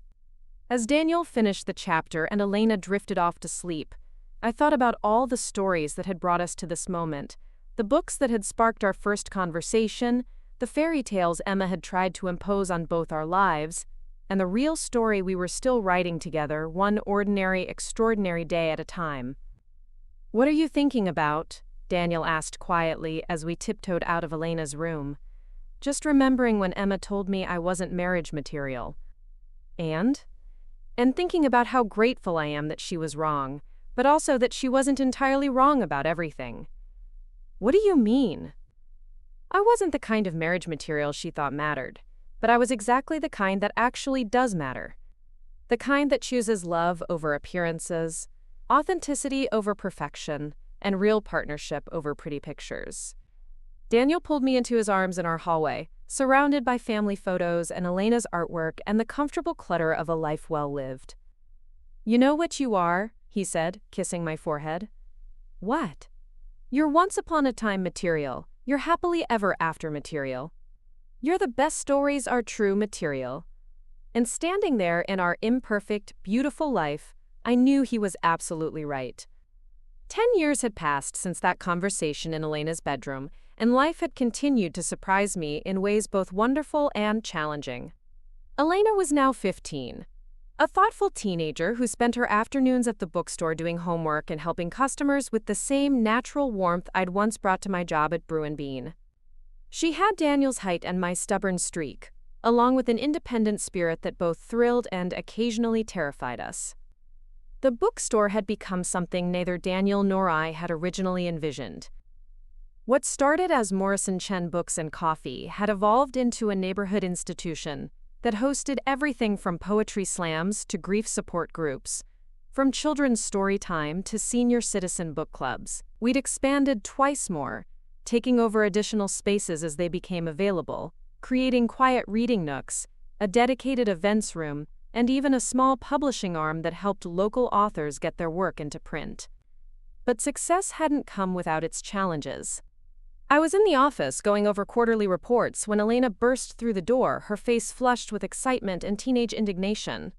As Daniel finished the chapter and Elena drifted off to sleep, I thought about all the stories that had brought us to this moment, the books that had sparked our first conversation, the fairy tales Emma had tried to impose on both our lives, and the real story we were still writing together, one ordinary, extraordinary day at a time. "What are you thinking about?" Daniel asked quietly as we tiptoed out of Elena's room. "Just remembering when Emma told me I wasn't marriage material. And thinking about how grateful I am that she was wrong, but also that she wasn't entirely wrong about everything." "What do you mean?" "I wasn't the kind of marriage material she thought mattered, but I was exactly the kind that actually does matter. The kind that chooses love over appearances, authenticity over perfection, and real partnership over pretty pictures." Daniel pulled me into his arms in our hallway, surrounded by family photos and Elena's artwork and the comfortable clutter of a life well lived. "You know what you are?" he said, kissing my forehead. "What?" "You're once upon a time material. You're happily ever after material. You're the best stories are true material." And standing there in our imperfect, beautiful life, I knew he was absolutely right. 10 years had passed since that conversation in Elena's bedroom, and life had continued to surprise me in ways both wonderful and challenging. Elena was now 15, a thoughtful teenager who spent her afternoons at the bookstore doing homework and helping customers with the same natural warmth I'd once brought to my job at Brew & Bean. She had Daniel's height and my stubborn streak, along with an independent spirit that both thrilled and occasionally terrified us. The bookstore had become something neither Daniel nor I had originally envisioned. What started as Morrison Chen Books and Coffee had evolved into a neighborhood institution that hosted everything from poetry slams to grief support groups, from children's story time to senior citizen book clubs. We'd expanded twice more, taking over additional spaces as they became available, creating quiet reading nooks, a dedicated events room, and even a small publishing arm that helped local authors get their work into print. But success hadn't come without its challenges. I was in the office going over quarterly reports when Elena burst through the door, her face flushed with excitement and teenage indignation.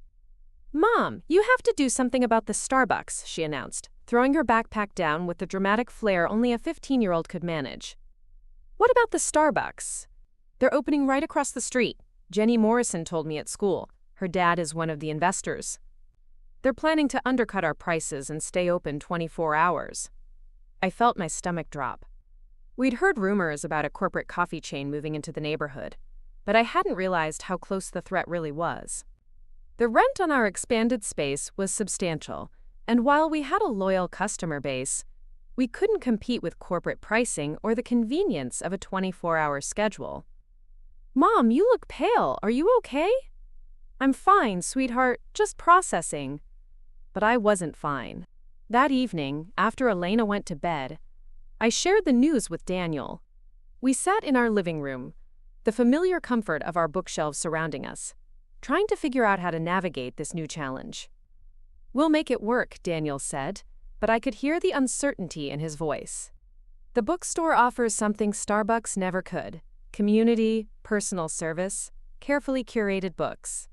"Mom, you have to do something about the Starbucks," she announced, throwing her backpack down with the dramatic flair only a 15-year-old could manage. "What about the Starbucks?" "They're opening right across the street. Jenny Morrison told me at school. Her dad is one of the investors. They're planning to undercut our prices and stay open 24 hours. I felt my stomach drop. We'd heard rumors about a corporate coffee chain moving into the neighborhood, but I hadn't realized how close the threat really was. The rent on our expanded space was substantial, and while we had a loyal customer base, we couldn't compete with corporate pricing or the convenience of a 24-hour schedule. "Mom, you look pale. Are you okay?" "I'm fine, sweetheart, just processing." But I wasn't fine. That evening, after Elena went to bed, I shared the news with Daniel. We sat in our living room, the familiar comfort of our bookshelves surrounding us, trying to figure out how to navigate this new challenge. "We'll make it work," Daniel said, but I could hear the uncertainty in his voice. "The bookstore offers something Starbucks never could: community, personal service, carefully curated books.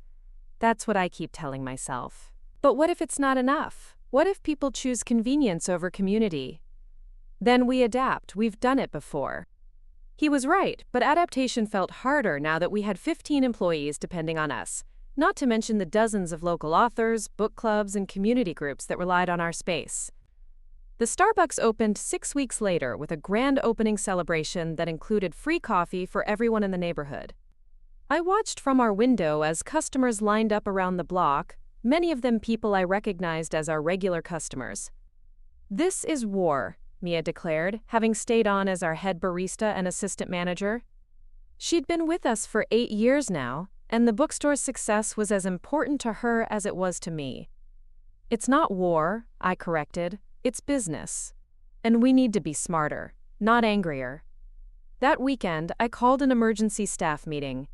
That's what I keep telling myself. But what if it's not enough? What if people choose convenience over community? Then we adapt. We've done it before. He was right, but adaptation felt harder now that we had 15 employees depending on us, not to mention the dozens of local authors, book clubs, and community groups that relied on our space. The Starbucks opened 6 weeks later with a grand opening celebration that included free coffee for everyone in the neighborhood. I watched from our window as customers lined up around the block, many of them people I recognized as our regular customers. "This is war," Mia declared, having stayed on as our head barista and assistant manager. She'd been with us for 8 years now, and the bookstore's success was as important to her as it was to me. "It's not war," I corrected. "It's business. And we need to be smarter, not angrier." That weekend, I called an emergency staff meeting.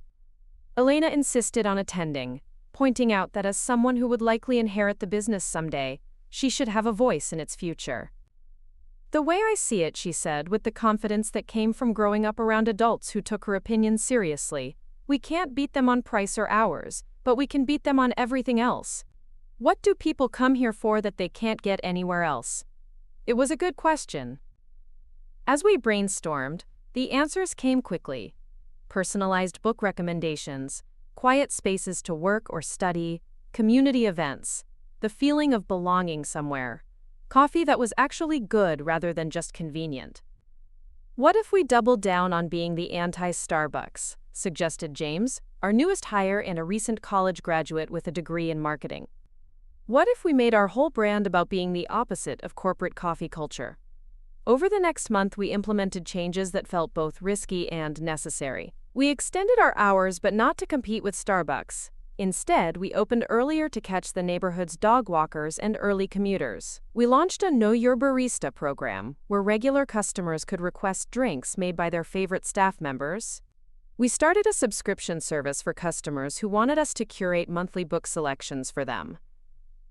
Elena insisted on attending, pointing out that as someone who would likely inherit the business someday, she should have a voice in its future. "The way I see it," she said, with the confidence that came from growing up around adults who took her opinions seriously, "we can't beat them on price or hours, but we can beat them on everything else. What do people come here for that they can't get anywhere else?" It was a good question. As we brainstormed, the answers came quickly. Personalized book recommendations, quiet spaces to work or study, community events, the feeling of belonging somewhere, coffee that was actually good rather than just convenient. "What if we doubled down on being the anti-Starbucks?" suggested James, our newest hire and a recent college graduate with a degree in marketing. "What if we made our whole brand about being the opposite of corporate coffee culture?" Over the next month, we implemented changes that felt both risky and necessary. We extended our hours, but not to compete with Starbucks. Instead, we opened earlier to catch the neighborhood's dog walkers and early commuters. We launched a Know Your Barista program, where regular customers could request drinks made by their favorite staff members. We started a subscription service for customers who wanted us to curate monthly book selections for them.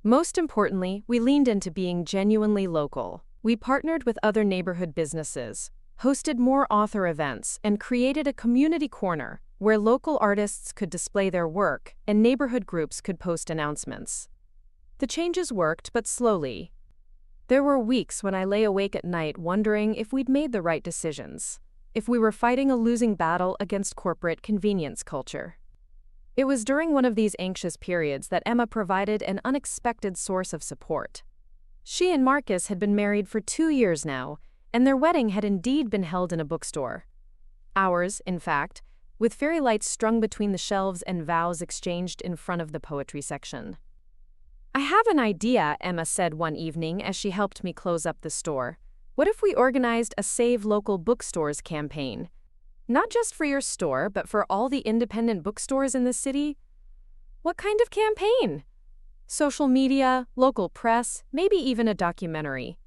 Most importantly, we leaned into being genuinely local. We partnered with other neighborhood businesses, hosted more author events, and created a community corner where local artists could display their work and neighborhood groups could post announcements. The changes worked, but slowly. There were weeks when I lay awake at night wondering if we'd made the right decisions, if we were fighting a losing battle against corporate convenience culture. It was during one of these anxious periods that Emma provided an unexpected source of support. She and Marcus had been married for 2 years now, and their wedding had indeed been held in a bookstore. Ours, in fact, with fairy lights strung between the shelves and vows exchanged in front of the poetry section. "I have an idea," Emma said one evening as she helped me close up the store. "What if we organized a Save Local Bookstores campaign? Not just for your store, but for all the independent bookstores in the city?" "What kind of campaign?" "Social media, local press, maybe even a documentary."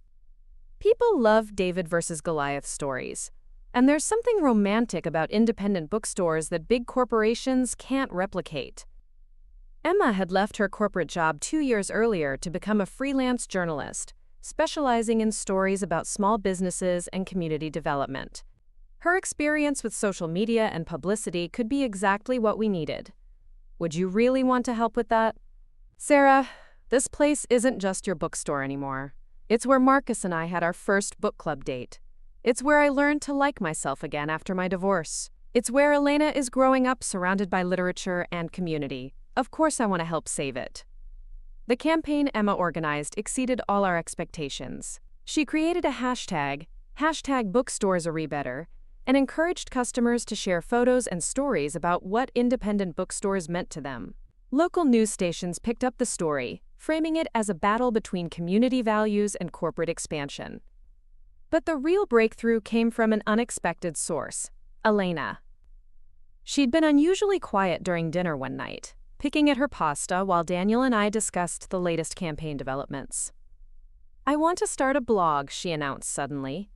People love David versus Goliath stories, and there's something romantic about independent bookstores that big corporations can't replicate. Emma had left her corporate job 2 years earlier to become a freelance journalist, specializing in stories about small businesses and community development. Her experience with social media and publicity could be exactly what we needed. Would you really want to help with that? "Sarah, this place isn't just your bookstore anymore. It's where Marcus and I had our first book club date. It's where I learned to like myself again after my divorce. It's where Elena is growing up surrounded by literature and community. Of course I want to help save it." The campaign Emma organized exceeded all our expectations. She created a hashtag #BookstoresAreBetter, and encouraged customers to share photos and stories about what independent bookstores meant to them. Local news stations picked up the story, framing it as a battle between community values and corporate expansion. But the real breakthrough came from an unexpected source: Elena. She'd been unusually quiet during dinner one night, picking at her pasta while Daniel and I discussed the latest campaign developments. "I want to start a blog," she announced suddenly.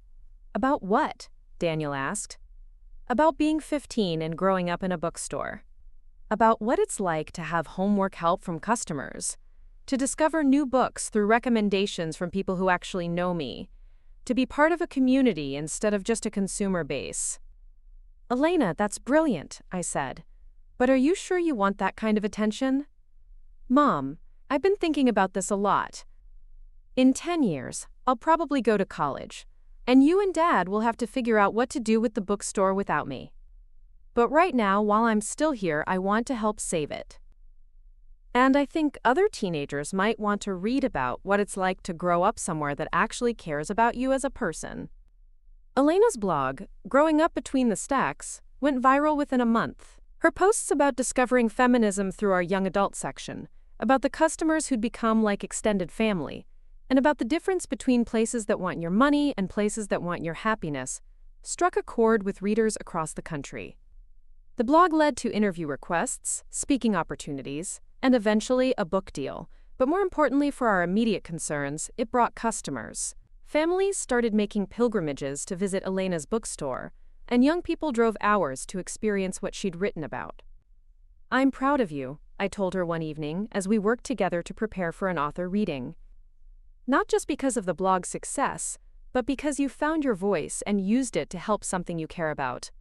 "About what?" Daniel asked. "About being 15 and growing up in a bookstore. About what it's like to have homework help from customers, to discover new books through recommendations from people who actually know me, to be part of a community instead of just a consumer base." "Elena, that's brilliant," I said. "But are you sure you want that kind of attention?" Mom, I've been thinking about this a lot. In 10 years, I'll probably go to college, and you and Dad will have to figure out what to do with the bookstore without me. But right now, while I'm still here, I want to help save it. And I think other teenagers might want to read about what it's like to grow up somewhere that actually cares about you as a person. Elena's blog, Growing Up Between the Stacks, went viral within a month. Her posts about discovering feminism through our young adult section, about the customers who'd become like extended family, and about the difference between places that want your money and places that want your happiness, struck a chord with readers across the country. The blog led to interview requests, speaking opportunities, and eventually a book deal. But more importantly for our immediate concerns, it brought customers. Families started making pilgrimages to visit Elena's bookstore, and young people drove hours to experience what she'd written about. "I'm proud of you," I told her one evening as we worked together to prepare for an author reading. "Not just because of the blog's success, but because you found your voice and used it to help something you care about."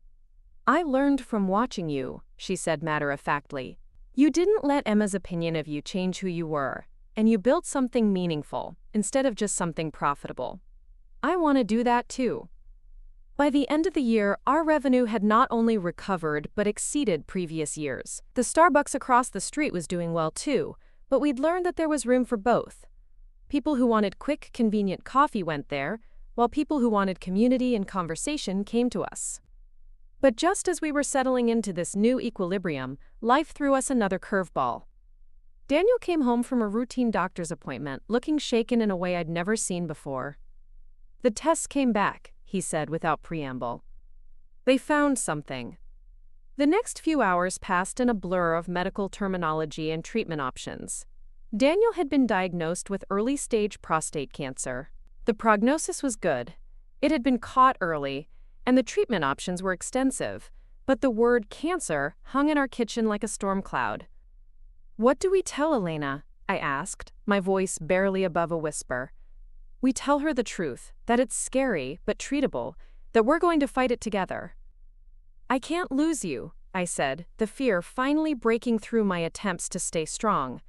"I learned from watching you," she said matter-of-factly. "You didn't let Emma's opinion of you change who you were, and you built something meaningful instead of just something profitable. I want to do that too." By the end of the year, our revenue had not only recovered but exceeded previous years. The Starbucks across the street was doing well too, but we'd learned that there was room for both. People who wanted quick, convenient coffee went there, while people who wanted community and conversation came to us. But just as we were settling into this new equilibrium, life threw us another curveball. Daniel came home from a routine doctor's appointment, looking shaken in a way I'd never seen before. "The tests came back," he said without preamble. "They found something." The next few hours passed in a blur of medical terminology and treatment options. Daniel had been diagnosed with early-stage prostate cancer. The prognosis was good. It had been caught early, and the treatment options were extensive, but the word cancer hung in our kitchen like a storm cloud. "What do we tell Elena?" I asked, my voice barely above a whisper. "We tell her the truth, that it's scary but treatable, that we're going to fight it together." "I can't lose you," I said, the fear finally breaking through my attempts to stay strong.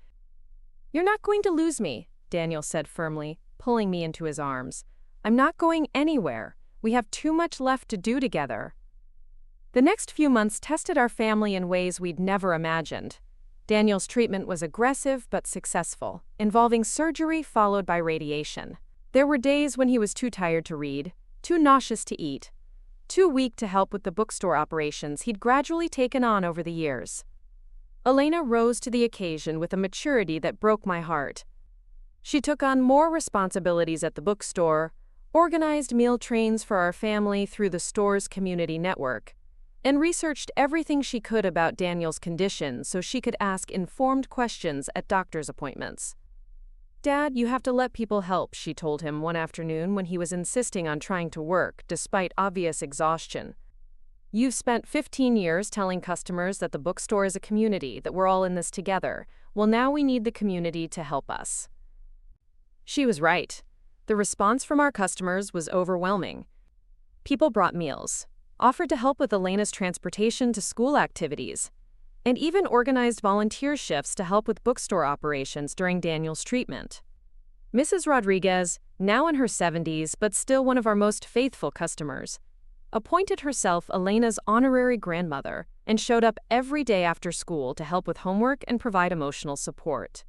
"You're not going to lose me," Daniel said firmly, pulling me into his arms. "I'm not going anywhere. We have too much left to do together." The next few months tested our family in ways we'd never imagined. Daniel's treatment was aggressive but successful, involving surgery followed by radiation. There were days when he was too tired to read, too nauseous to eat, too weak to help with the bookstore operations he'd gradually taken on over the years. Elena rose to the occasion with a maturity that broke my heart. She took on more responsibilities at the bookstore, organized meal trains for our family through the store's community network, and researched everything she could about Daniel's condition so she could ask informed questions at doctor's appointments. "Dad, you have to let people help," she told him one afternoon when he was insisting on trying to work despite obvious exhaustion. "You've spent 15 years telling customers that the bookstore is a community, that we're all in this together. Well, now we need the community to help us." She was right. The response from our customers was overwhelming. People brought meals, offered to help with Elena's transportation to school activities, and even organized volunteer shifts to help with bookstore operations during Daniel's treatment. Mrs. Rodriguez, now in her 70s but still one of our most faithful customers, appointed herself Elena's honorary grandmother and showed up every day after school to help with homework and provide emotional support.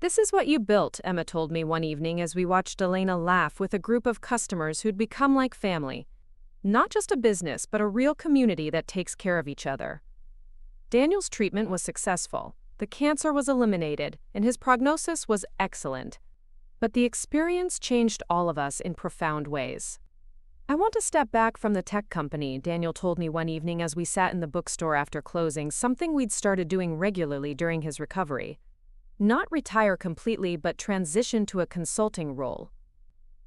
"This is what you built," Emma told me one evening as we watched Elena laugh with a group of customers who'd become like family. "Not just a business, but a real community that takes care of each other." Daniel's treatment was successful. The cancer was eliminated, and his prognosis was excellent. But the experience changed all of us in profound ways. "I want to step back from the tech company," Daniel told me one evening as we sat in the bookstore after closing, something we'd started doing regularly during his recovery. "Not retire completely, but transition to a consulting role.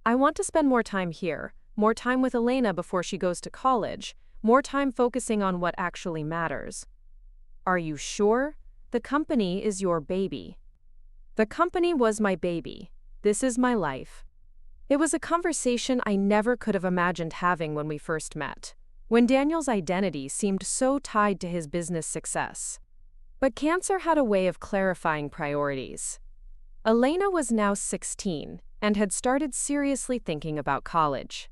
I want to spend more time here, more time with Elena before she goes to college, more time focusing on what actually matters." "Are you sure? The company is your baby." "The company was my baby. This is my life." It was a conversation I never could have imagined having when we first met, when Daniel's identity seemed so tied to his business success. But cancer had a way of clarifying priorities. Elena was now 16 and had started seriously thinking about college.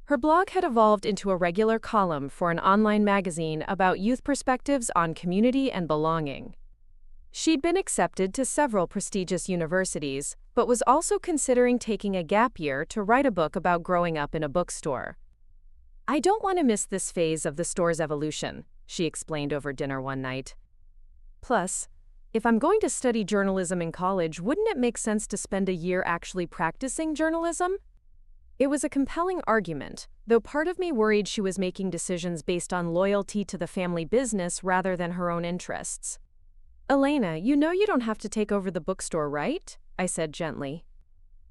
Her blog had evolved into a regular column for an online magazine about youth perspectives on community and belonging. She'd been accepted to several prestigious universities, but was also considering taking a gap year to write a book about growing up in a bookstore. "I don't want to miss this phase of the store's evolution," she explained over dinner one night. "Plus, if I'm going to study journalism in college, wouldn't it make sense to spend a year actually practicing journalism?" It was a compelling argument, though part of me worried she was making decisions based on loyalty to the family business rather than her own interests. "Elena, you know you don't have to take over the bookstore, right?" I said gently.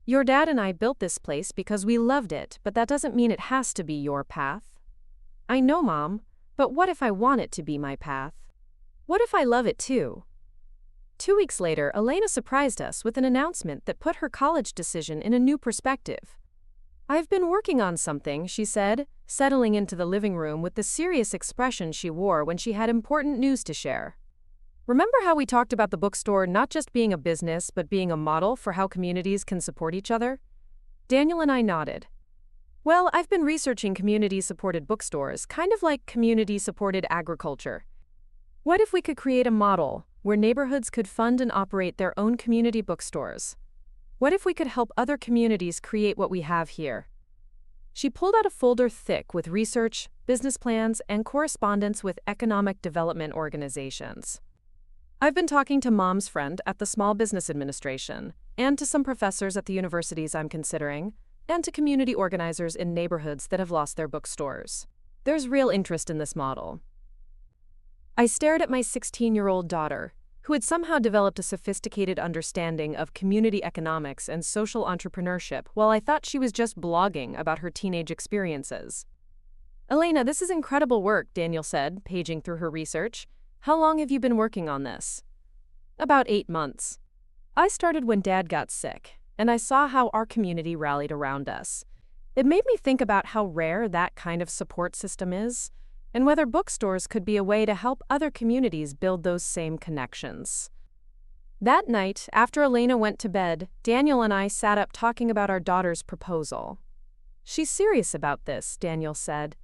"Your dad and I built this place because we loved it, but that doesn't mean it has to be your path." "I know, Mom, but what if I want it to be my path? What if I love it too?" 2 weeks later, Elena surprised us with an announcement that put her college decision in a new perspective. "I've been working on something," she said, settling into the living room with the serious expression she wore when she had important news to share. "Remember how we talked about the bookstore not just being a business but being a model for how communities can support each other?" Daniel and I nodded. "Well, I've been researching community-supported bookstores, kind of like community-supported agriculture. What if we could create a model where neighborhoods could fund and operate their own community bookstores? What if we could help other communities create what we have here?" She pulled out a folder thick with research, business plans, and correspondence with economic development organizations. "I've been talking to Mom's friend at the Small Business Administration, and to some professors at the universities I'm considering, and to community organizers in neighborhoods that have lost their bookstores. There's real interest in this model." I stared at my 16-year-old daughter, who had somehow developed a sophisticated understanding of community economics and social entrepreneurship while I thought she was just blogging about her teenage experiences. "Elena, this is incredible work," Daniel said, paging through her research. "How long have you been working on this?" "About 8 months. I started when Dad got sick, and I saw how our community rallied around us. It made me think about how rare that kind of support system is, and whether bookstores could be a way to help other communities build those same connections." That night, after Elena went to bed, Daniel and I sat up talking about our daughter's proposal. "She's serious about this," Daniel said.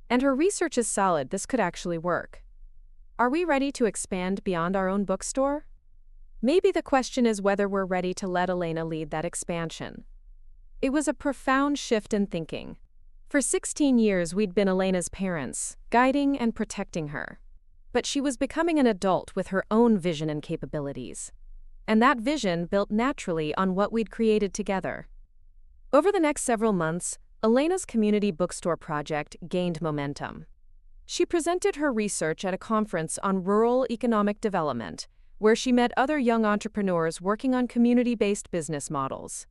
"And her research is solid. This could actually work. Are we ready to expand beyond our own bookstore? Maybe the question is whether we're ready to let Elena lead that expansion." It was a profound shift in thinking. For 16 years, we'd been Elena's parents, guiding and protecting her. But she was becoming an adult with her own vision and capabilities. And that vision built naturally on what we'd created together. Over the next several months, Elena's community bookstore project gained momentum. She presented her research at a conference on rural economic development, where she met other young entrepreneurs working on community-based business models.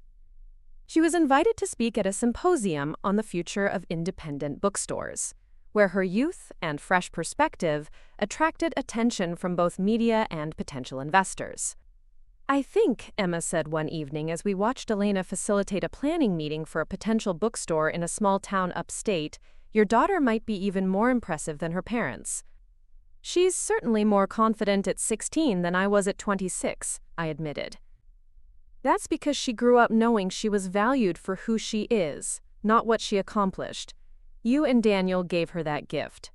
She was invited to speak at a symposium on the future of independent bookstores, where her youth and fresh perspective attracted attention from both media and potential investors. "I think," Emma said one evening as we watched Elena facilitate a planning meeting for a potential bookstore in a small town upstate, "your daughter might be even more impressive than her parents." "She's certainly more confident at 16 than I was at 26, I admitted. "That's because she grew up knowing she was valued for who she is, not what she accomplished. You and Daniel gave her that gift."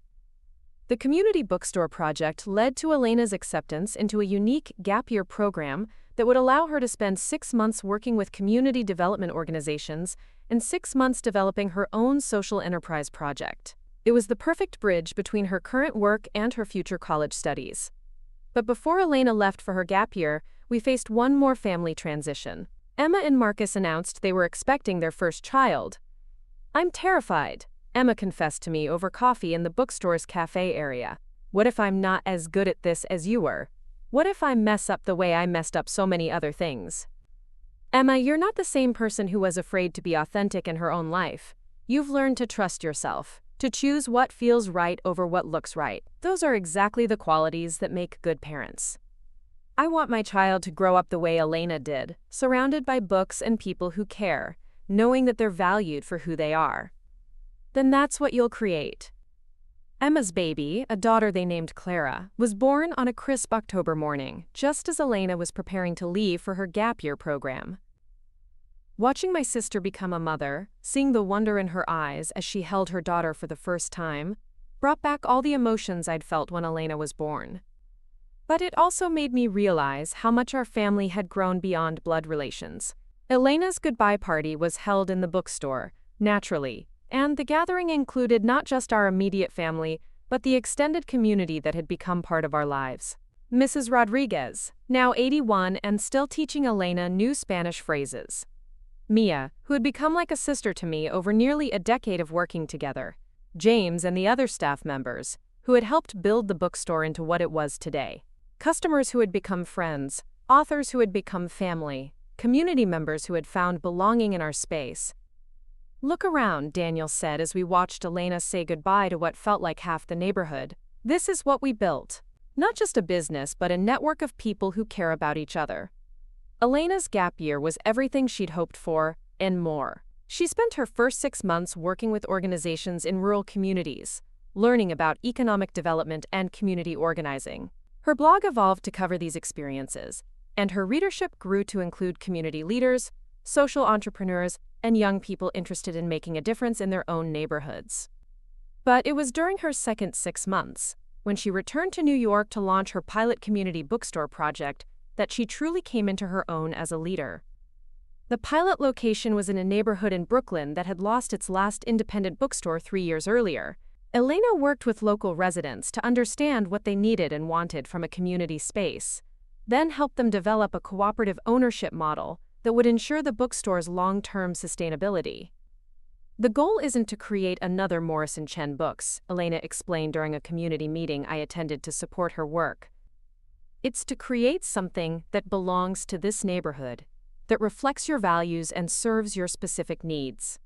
The Community Bookstore Project led to Elena's acceptance into a unique gap year program that would allow her to spend 6 months working with community development organizations and 6 months developing her own social enterprise project. It was the perfect bridge between her current work and her future college studies. But before Elena left for her gap year, we faced one more family transition. Emma and Marcus announced they were expecting their first child. "I'm terrified," Emma confessed to me over coffee in the bookstore's cafe area. "What if I'm not as good at this as you were? What if I mess up the way I messed up so many other things?" "Emma, you're not the same person who was afraid to be authentic in her own life. You've learned to trust yourself, to choose what feels right over what looks right. Those are exactly the qualities that make good parents. I want my child to grow up the way Elena did, surrounded by books and people who care, knowing that they're valued for who they are." "Then that's what you'll create." Emma's baby, a daughter they named Clara, was born on a crisp October morning, just as Elena was preparing to leave for her gap year program. Watching my sister become a mother, seeing the wonder in her eyes as she held her daughter for the first time, brought back all the emotions I'd felt when Elena was born. But it also made me realize how much our family had grown beyond blood relations. Elena's goodbye party was held in the bookstore, naturally, and the gathering included not just our immediate family, but the extended community that had become part of our lives. Mrs. Rodriguez, now 81 and still teaching Elena new Spanish phrases. Mia, who had become like a sister to me over nearly a decade of working together. James and the other staff members, who had helped build the bookstore into what it was today. Customers who had become friends, authors who had become family, community members who had found belonging in our space. "Look around," Daniel said as we watched Elena say goodbye to what felt like half the neighborhood. "This is what we built. Not just a business, but a network of people who care about each other." Elena's gap year was everything she'd hoped for, and more. She spent her first 6 months working with organizations in rural communities, learning about economic development and community organizing. Her blog evolved to cover these experiences, and her readership grew to include community leaders, social entrepreneurs, and young people interested in making a difference in their own neighborhoods. But it was during her second 6 months, when she returned to New York to launch her pilot community bookstore project, that she truly came into her own as a leader. The pilot location was in a neighborhood in Brooklyn that had lost its last independent bookstore 3 years earlier. Elena worked with local residents to understand what they needed and wanted from a community space, then helped them develop a cooperative ownership model that would ensure the bookstore's long-term sustainability. "The goal isn't to create another Morrison Chen Books," Elena explained during a community meeting I attended to support her work. "It's to create something that belongs to this neighborhood, that reflects your values and serves your specific needs."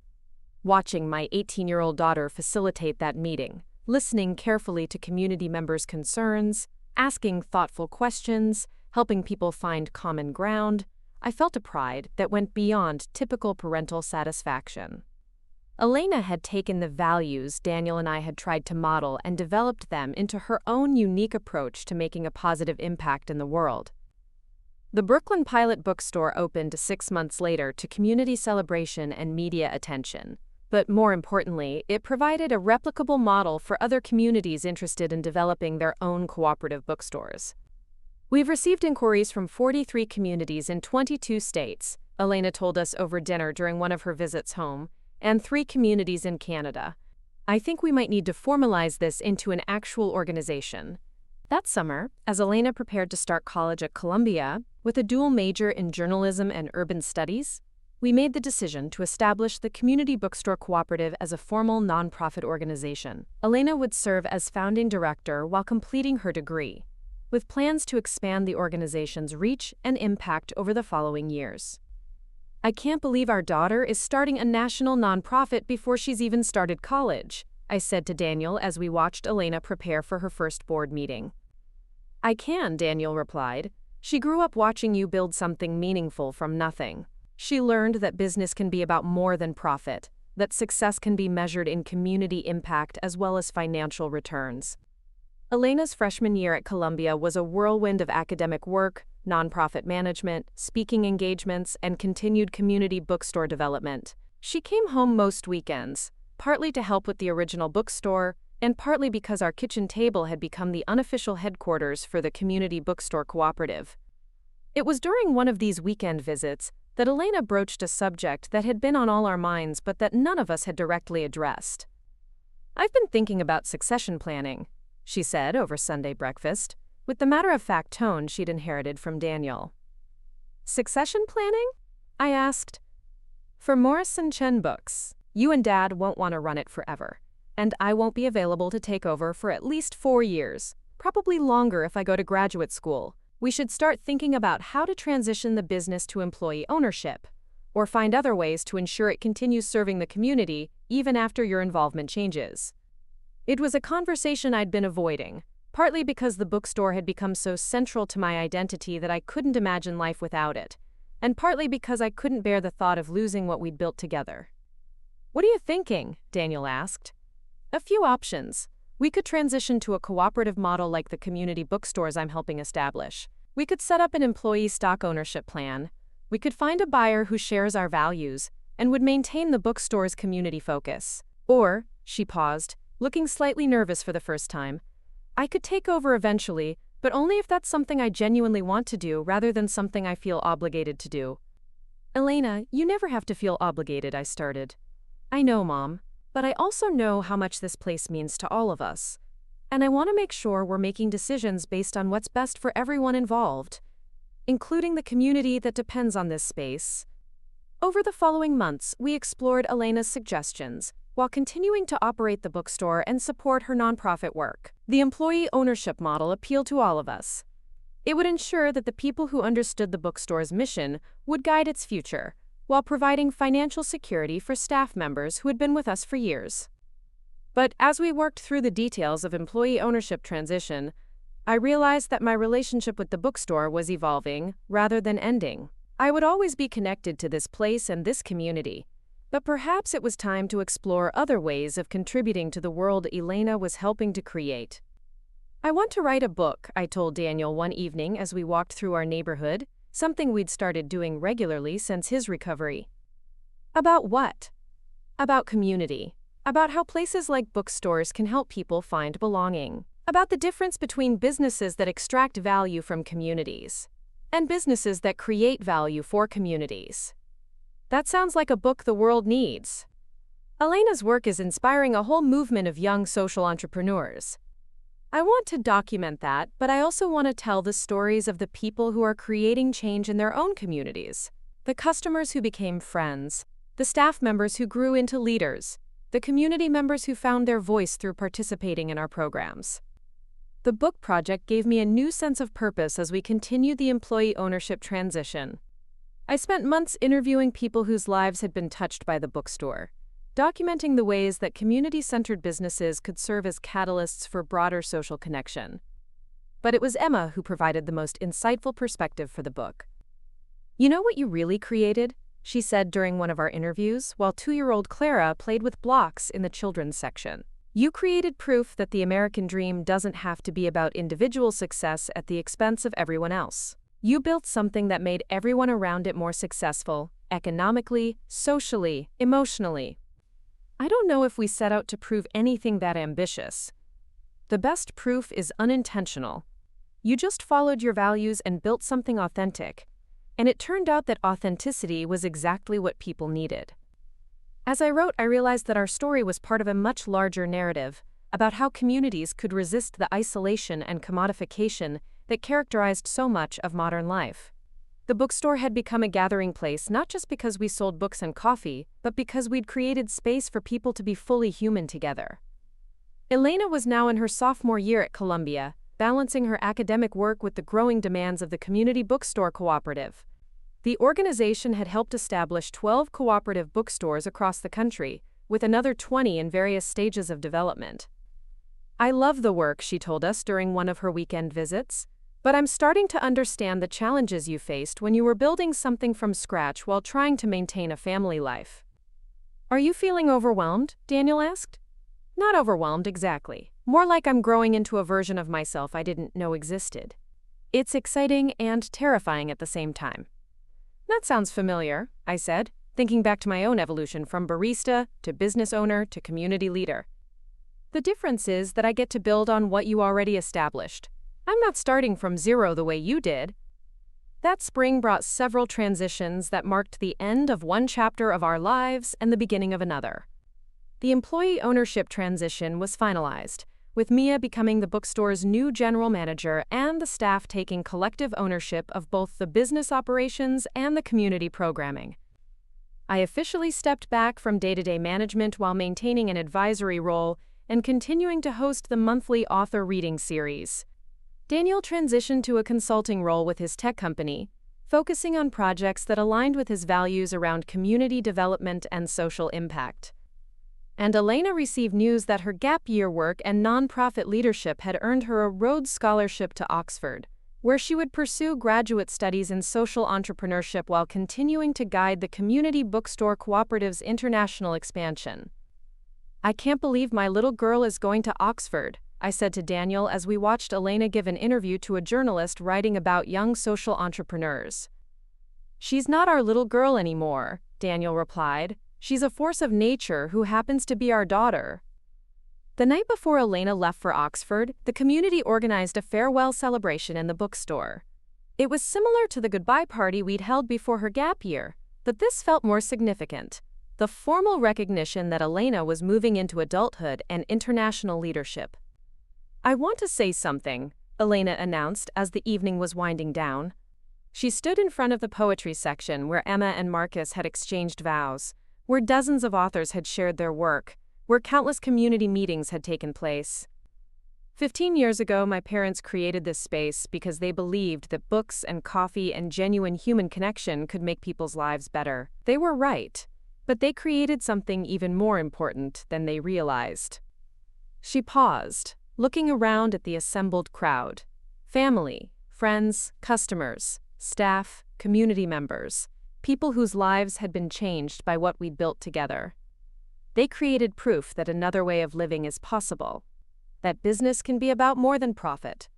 Watching my 18-year-old daughter facilitate that meeting, listening carefully to community members' concerns, asking thoughtful questions, helping people find common ground, I felt a pride that went beyond typical parental satisfaction. Elena had taken the values Daniel and I had tried to model and developed them into her own unique approach to making a positive impact in the world. The Brooklyn Pilot Bookstore opened 6 months later to community celebration and media attention, but more importantly, it provided a replicable model for other communities interested in developing their own cooperative bookstores. "We've received inquiries from 43 communities in 22 states," Elena told us over dinner during one of her visits home, "and 3 communities in Canada. I think we might need to formalize this into an actual organization." That summer, as Elena prepared to start college at Columbia, with a dual major in journalism and urban studies, we made the decision to establish the Community Bookstore Cooperative as a formal nonprofit organization. Elena would serve as founding director while completing her degree, with plans to expand the organization's reach and impact over the following years. "I can't believe our daughter is starting a national nonprofit before she's even started college," I said to Daniel as we watched Elena prepare for her first board meeting. "I can," Daniel replied. "She grew up watching you build something meaningful from nothing. She learned that business can be about more than profit, that success can be measured in community impact as well as financial returns." Elena's freshman year at Columbia was a whirlwind of academic work, nonprofit management, speaking engagements, and continued community bookstore development. She came home most weekends, partly to help with the original bookstore, and partly because our kitchen table had become the unofficial headquarters for the Community Bookstore Cooperative. It was during one of these weekend visits that Elena broached a subject that had been on all our minds but that none of us had directly addressed. "I've been thinking about succession planning," she said over Sunday breakfast, with the matter-of-fact tone she'd inherited from Daniel. "Succession planning?" I asked. "For Morrison Chen Books, you and Dad won't want to run it forever, and I won't be available to take over for at least 4 years, probably longer if I go to graduate school. We should start thinking about how to transition the business to employee ownership, or find other ways to ensure it continues serving the community even after your involvement changes." It was a conversation I'd been avoiding, partly because the bookstore had become so central to my identity that I couldn't imagine life without it, and partly because I couldn't bear the thought of losing what we'd built together. "What are you thinking?" Daniel asked. "A few options. We could transition to a cooperative model like the community bookstores I'm helping establish. We could set up an employee stock ownership plan. We could find a buyer who shares our values and would maintain the bookstore's community focus. Or, she paused, looking slightly nervous for the first time, I could take over eventually, but only if that's something I genuinely want to do rather than something I feel obligated to do. Elena, you never have to feel obligated, I started. I know, Mom, but I also know how much this place means to all of us. And I want to make sure we're making decisions based on what's best for everyone involved, including the community that depends on this space. Over the following months, we explored Elena's suggestions, while continuing to operate the bookstore and support her nonprofit work. The employee ownership model appealed to all of us. It would ensure that the people who understood the bookstore's mission would guide its future, while providing financial security for staff members who had been with us for years. But as we worked through the details of employee ownership transition, I realized that my relationship with the bookstore was evolving rather than ending. I would always be connected to this place and this community, but perhaps it was time to explore other ways of contributing to the world Elena was helping to create. I want to write a book, I told Daniel one evening as we walked through our neighborhood, something we'd started doing regularly since his recovery. About what? About community. About how places like bookstores can help people find belonging. About the difference between businesses that extract value from communities and businesses that create value for communities. That sounds like a book the world needs. Elena's work is inspiring a whole movement of young social entrepreneurs. I want to document that, but I also want to tell the stories of the people who are creating change in their own communities. The customers who became friends, the staff members who grew into leaders, the community members who found their voice through participating in our programs. The book project gave me a new sense of purpose as we continued the employee ownership transition. I spent months interviewing people whose lives had been touched by the bookstore, documenting the ways that community-centered businesses could serve as catalysts for broader social connection. But it was Emma who provided the most insightful perspective for the book. You know what you really created? She said during one of our interviews, while 2-year-old Clara played with blocks in the children's section. You created proof that the American dream doesn't have to be about individual success at the expense of everyone else. You built something that made everyone around it more successful, economically, socially, emotionally. I don't know if we set out to prove anything that ambitious. The best proof is unintentional. You just followed your values and built something authentic. And it turned out that authenticity was exactly what people needed. As I wrote, I realized that our story was part of a much larger narrative about how communities could resist the isolation and commodification that characterized so much of modern life. The bookstore had become a gathering place not just because we sold books and coffee, but because we'd created space for people to be fully human together. Elena was now in her sophomore year at Columbia, balancing her academic work with the growing demands of the community bookstore cooperative. The organization had helped establish 12 cooperative bookstores across the country, with another 20 in various stages of development. I love the work, she told us during one of her weekend visits, but I'm starting to understand the challenges you faced when you were building something from scratch while trying to maintain a family life. Are you feeling overwhelmed? Daniel asked. Not overwhelmed exactly. More like I'm growing into a version of myself I didn't know existed. It's exciting and terrifying at the same time. That sounds familiar, I said, thinking back to my own evolution from barista to business owner to community leader. The difference is that I get to build on what you already established. I'm not starting from zero the way you did. That spring brought several transitions that marked the end of one chapter of our lives and the beginning of another. The employee ownership transition was finalized, with Mia becoming the bookstore's new general manager and the staff taking collective ownership of both the business operations and the community programming. I officially stepped back from day-to-day management while maintaining an advisory role and continuing to host the monthly author reading series. Daniel transitioned to a consulting role with his tech company, focusing on projects that aligned with his values around community development and social impact. And Elena received news that her gap year work and nonprofit leadership had earned her a Rhodes Scholarship to Oxford, where she would pursue graduate studies in social entrepreneurship while continuing to guide the community bookstore cooperative's international expansion. I can't believe my little girl is going to Oxford, I said to Daniel as we watched Elena give an interview to a journalist writing about young social entrepreneurs. She's not our little girl anymore, Daniel replied. She's a force of nature who happens to be our daughter. The night before Elena left for Oxford, the community organized a farewell celebration in the bookstore. It was similar to the goodbye party we'd held before her gap year, but this felt more significant. The formal recognition that Elena was moving into adulthood and international leadership. I want to say something, Elena announced as the evening was winding down. She stood in front of the poetry section where Emma and Marcus had exchanged vows, where dozens of authors had shared their work, where countless community meetings had taken place. 15 years ago, my parents created this space because they believed that books and coffee and genuine human connection could make people's lives better. They were right, but they created something even more important than they realized. She paused, looking around at the assembled crowd. Family, friends, customers, staff, community members, people whose lives had been changed by what we'd built together. They created proof that another way of living is possible, that business can be about more than profit,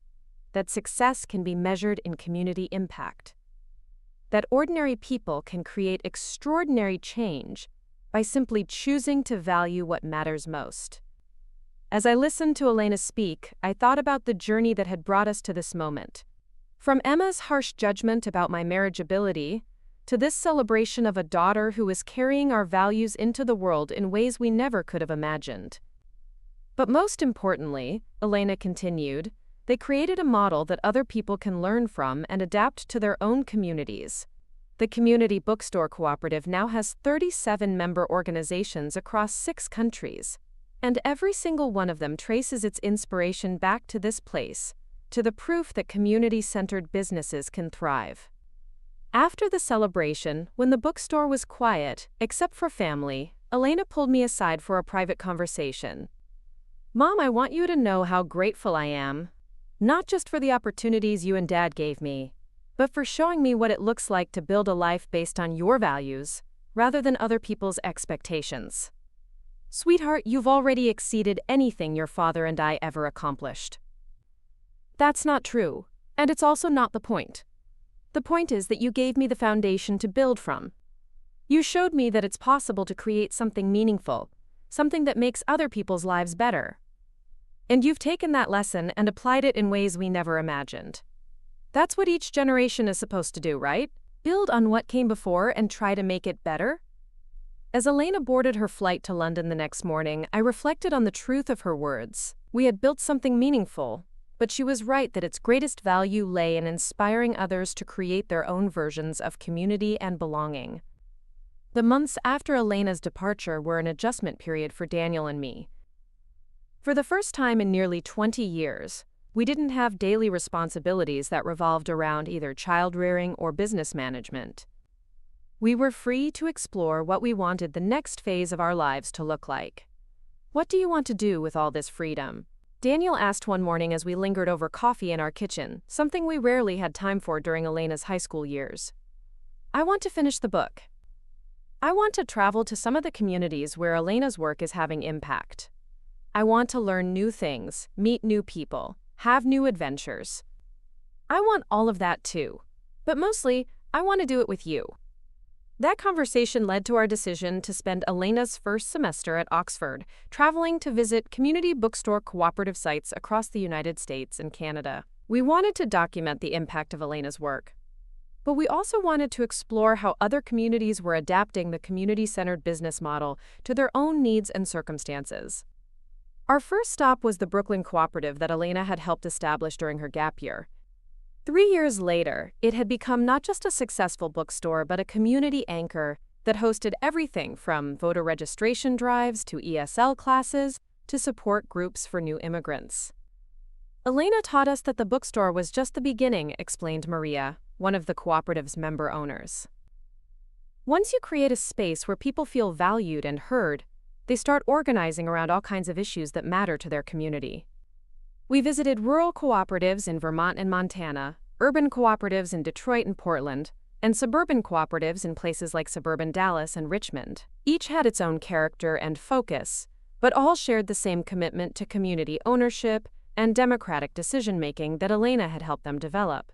that success can be measured in community impact, that ordinary people can create extraordinary change by simply choosing to value what matters most. As I listened to Elena speak, I thought about the journey that had brought us to this moment. From Emma's harsh judgment about my marriageability, to this celebration of a daughter who is carrying our values into the world in ways we never could have imagined. But most importantly, Elena continued, they created a model that other people can learn from and adapt to their own communities. The Community Bookstore Cooperative now has 37 member organizations across 6 countries, and every single one of them traces its inspiration back to this place, to the proof that community-centered businesses can thrive. After the celebration, when the bookstore was quiet, except for family, Elena pulled me aside for a private conversation. Mom, I want you to know how grateful I am, not just for the opportunities you and Dad gave me, but for showing me what it looks like to build a life based on your values, rather than other people's expectations. Sweetheart, you've already exceeded anything your father and I ever accomplished. That's not true, and it's also not the point. The point is that you gave me the foundation to build from. You showed me that it's possible to create something meaningful, something that makes other people's lives better. And you've taken that lesson and applied it in ways we never imagined. That's what each generation is supposed to do, right? Build on what came before and try to make it better? As Elena boarded her flight to London the next morning, I reflected on the truth of her words. We had built something meaningful, but she was right that its greatest value lay in inspiring others to create their own versions of community and belonging. The months after Elena's departure were an adjustment period for Daniel and me. For the first time in nearly 20 years, we didn't have daily responsibilities that revolved around either child-rearing or business management. We were free to explore what we wanted the next phase of our lives to look like. What do you want to do with all this freedom? Daniel asked one morning as we lingered over coffee in our kitchen, something we rarely had time for during Elena's high school years. I want to finish the book. I want to travel to some of the communities where Elena's work is having impact. I want to learn new things, meet new people, have new adventures. I want all of that too, but mostly, I want to do it with you. That conversation led to our decision to spend Elena's first semester at Oxford, traveling to visit community bookstore cooperative sites across the United States and Canada. We wanted to document the impact of Elena's work, but we also wanted to explore how other communities were adapting the community-centered business model to their own needs and circumstances. Our first stop was the Brooklyn Cooperative that Elena had helped establish during her gap year. 3 years later, it had become not just a successful bookstore but a community anchor that hosted everything from voter registration drives to ESL classes to support groups for new immigrants. Elena taught us that the bookstore was just the beginning, explained Maria, one of the cooperative's member owners. Once you create a space where people feel valued and heard, they start organizing around all kinds of issues that matter to their community. We visited rural cooperatives in Vermont and Montana, urban cooperatives in Detroit and Portland, and suburban cooperatives in places like suburban Dallas and Richmond. Each had its own character and focus, but all shared the same commitment to community ownership and democratic decision-making that Elena had helped them develop.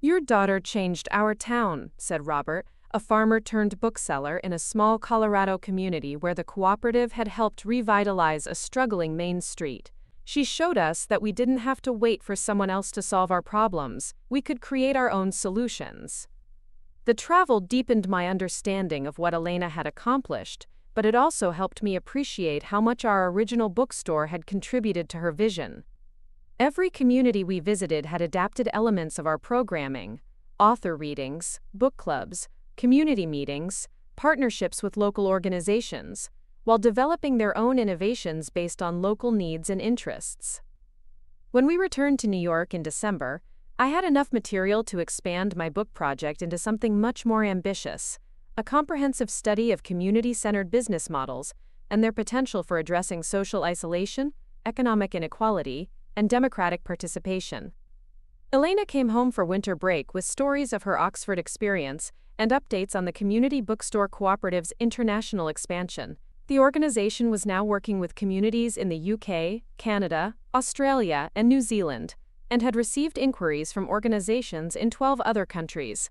"Your daughter changed our town," said Robert, a farmer-turned-bookseller in a small Colorado community where the cooperative had helped revitalize a struggling main street. "She showed us that we didn't have to wait for someone else to solve our problems. We could create our own solutions." The travel deepened my understanding of what Elena had accomplished, but it also helped me appreciate how much our original bookstore had contributed to her vision. Every community we visited had adapted elements of our programming: author readings, book clubs, community meetings, partnerships with local organizations, while developing their own innovations based on local needs and interests. When we returned to New York in December, I had enough material to expand my book project into something much more ambitious: a comprehensive study of community-centered business models and their potential for addressing social isolation, economic inequality, and democratic participation. Elena came home for winter break with stories of her Oxford experience and updates on the Community Bookstore Cooperative's international expansion. The organization was now working with communities in the UK, Canada, Australia, and New Zealand, and had received inquiries from organizations in 12 other countries.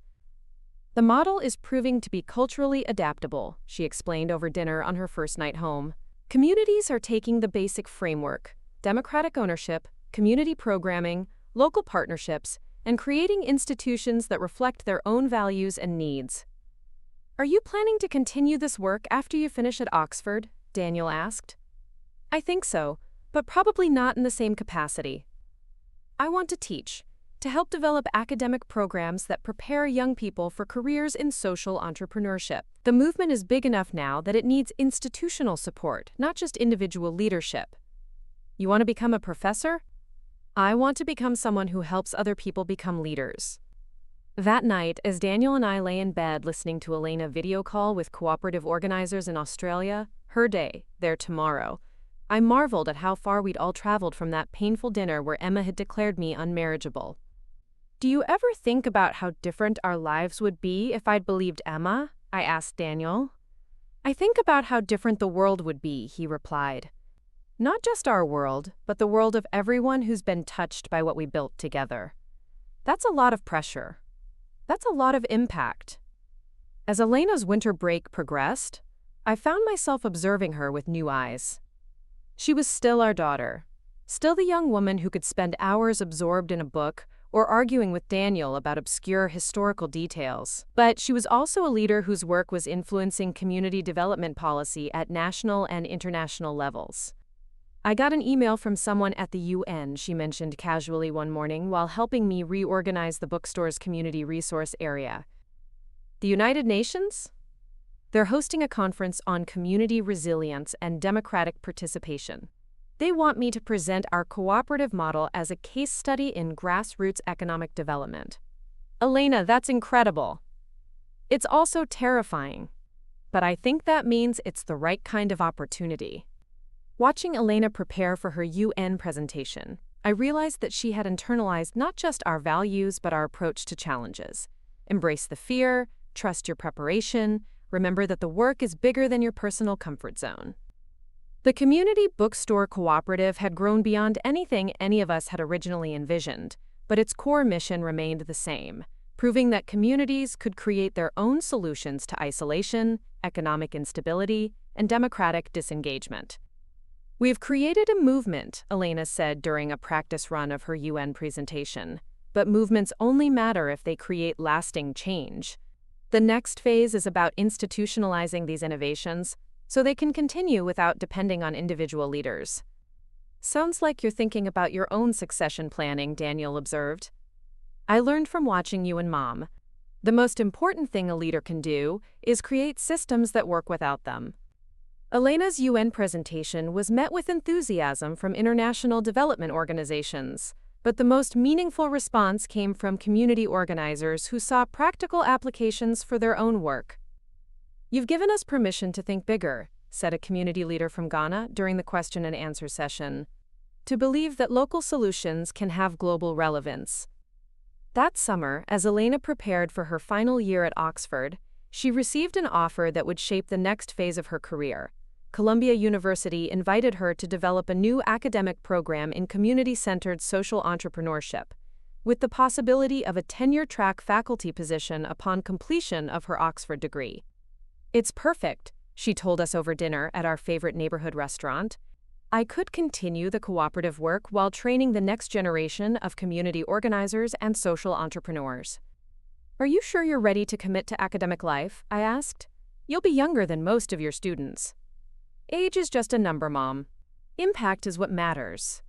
"The model is proving to be culturally adaptable," she explained over dinner on her first night home. "Communities are taking the basic framework: democratic ownership, community programming, local partnerships, and creating institutions that reflect their own values and needs." "Are you planning to continue this work after you finish at Oxford?" Daniel asked. "I think so, but probably not in the same capacity. I want to teach, to help develop academic programs that prepare young people for careers in social entrepreneurship. The movement is big enough now that it needs institutional support, not just individual leadership." "You want to become a professor?" "I want to become someone who helps other people become leaders." That night, as Daniel and I lay in bed listening to Elena video call with cooperative organizers in Australia, her day, their tomorrow, I marveled at how far we'd all traveled from that painful dinner where Emma had declared me unmarriageable. "Do you ever think about how different our lives would be if I'd believed Emma?" I asked Daniel. "I think about how different the world would be," he replied. "Not just our world, but the world of everyone who's been touched by what we built together. That's a lot of pressure. That's a lot of impact." As Elena's winter break progressed, I found myself observing her with new eyes. She was still our daughter, still the young woman who could spend hours absorbed in a book or arguing with Daniel about obscure historical details. But she was also a leader whose work was influencing community development policy at national and international levels. "I got an email from someone at the UN," she mentioned casually one morning while helping me reorganize the bookstore's community resource area. "The United Nations? They're hosting a conference on community resilience and democratic participation. They want me to present our cooperative model as a case study in grassroots economic development." "Elena, that's incredible. It's also terrifying. But I think that means it's the right kind of opportunity." Watching Elena prepare for her UN presentation, I realized that she had internalized not just our values but our approach to challenges. Embrace the fear, trust your preparation, remember that the work is bigger than your personal comfort zone. The Community Bookstore Cooperative had grown beyond anything any of us had originally envisioned, but its core mission remained the same: proving that communities could create their own solutions to isolation, economic instability, and democratic disengagement. "We've created a movement," Elena said during a practice run of her UN presentation, "but movements only matter if they create lasting change. The next phase is about institutionalizing these innovations so they can continue without depending on individual leaders." "Sounds like you're thinking about your own succession planning," Daniel observed. "I learned from watching you and Mom. The most important thing a leader can do is create systems that work without them." Elena's UN presentation was met with enthusiasm from international development organizations, but the most meaningful response came from community organizers who saw practical applications for their own work. "You've given us permission to think bigger," said a community leader from Ghana during the question and answer session, "to believe that local solutions can have global relevance." That summer, as Elena prepared for her final year at Oxford, she received an offer that would shape the next phase of her career: Columbia University invited her to develop a new academic program in community-centered social entrepreneurship, with the possibility of a tenure-track faculty position upon completion of her Oxford degree. "It's perfect," she told us over dinner at our favorite neighborhood restaurant. "I could continue the cooperative work while training the next generation of community organizers and social entrepreneurs." "Are you sure you're ready to commit to academic life?" I asked. "You'll be younger than most of your students." "Age is just a number, Mom. Impact is what matters."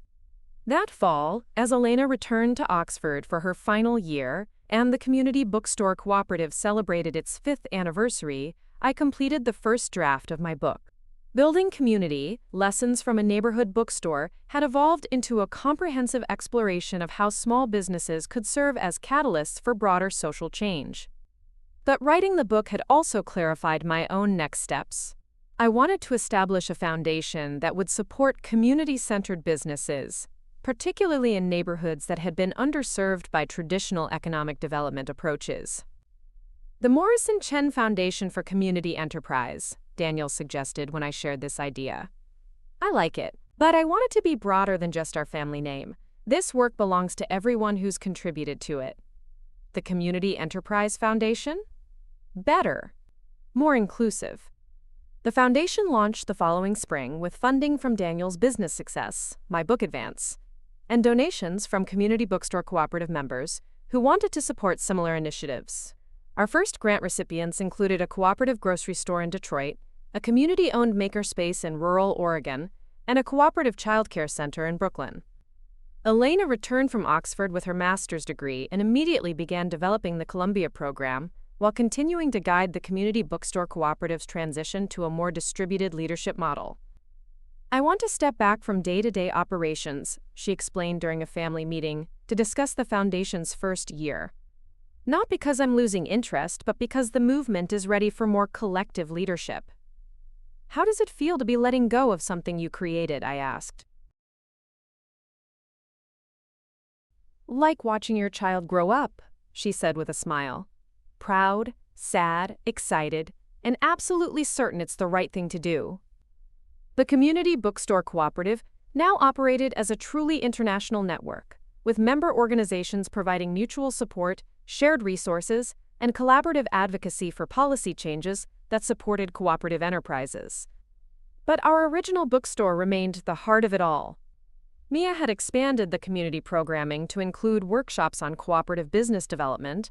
That fall, as Elena returned to Oxford for her final year and the community bookstore cooperative celebrated its 5th anniversary, I completed the first draft of my book. Building Community, Lessons from a Neighborhood Bookstore had evolved into a comprehensive exploration of how small businesses could serve as catalysts for broader social change. But writing the book had also clarified my own next steps. I wanted to establish a foundation that would support community-centered businesses, particularly in neighborhoods that had been underserved by traditional economic development approaches. "The Morrison Chen Foundation for Community Enterprise," Daniel suggested when I shared this idea. "I like it, but I want it to be broader than just our family name. This work belongs to everyone who's contributed to it." "The Community Enterprise Foundation?" "Better. More inclusive." The foundation launched the following spring with funding from Daniel's business success, my book advance, and donations from community bookstore cooperative members who wanted to support similar initiatives. Our first grant recipients included a cooperative grocery store in Detroit, a community-owned makerspace in rural Oregon, and a cooperative childcare center in Brooklyn. Elena returned from Oxford with her master's degree and immediately began developing the Columbia program, while continuing to guide the community bookstore cooperative's transition to a more distributed leadership model. "I want to step back from day-to-day operations," she explained during a family meeting, to discuss the foundation's first year. "Not because I'm losing interest, but because the movement is ready for more collective leadership." "How does it feel to be letting go of something you created?" I asked. "Like watching your child grow up," she said with a smile. "Proud, sad, excited, and absolutely certain it's the right thing to do." The Community Bookstore Cooperative now operated as a truly international network, with member organizations providing mutual support, shared resources, and collaborative advocacy for policy changes that supported cooperative enterprises. But our original bookstore remained the heart of it all. Mia had expanded the community programming to include workshops on cooperative business development,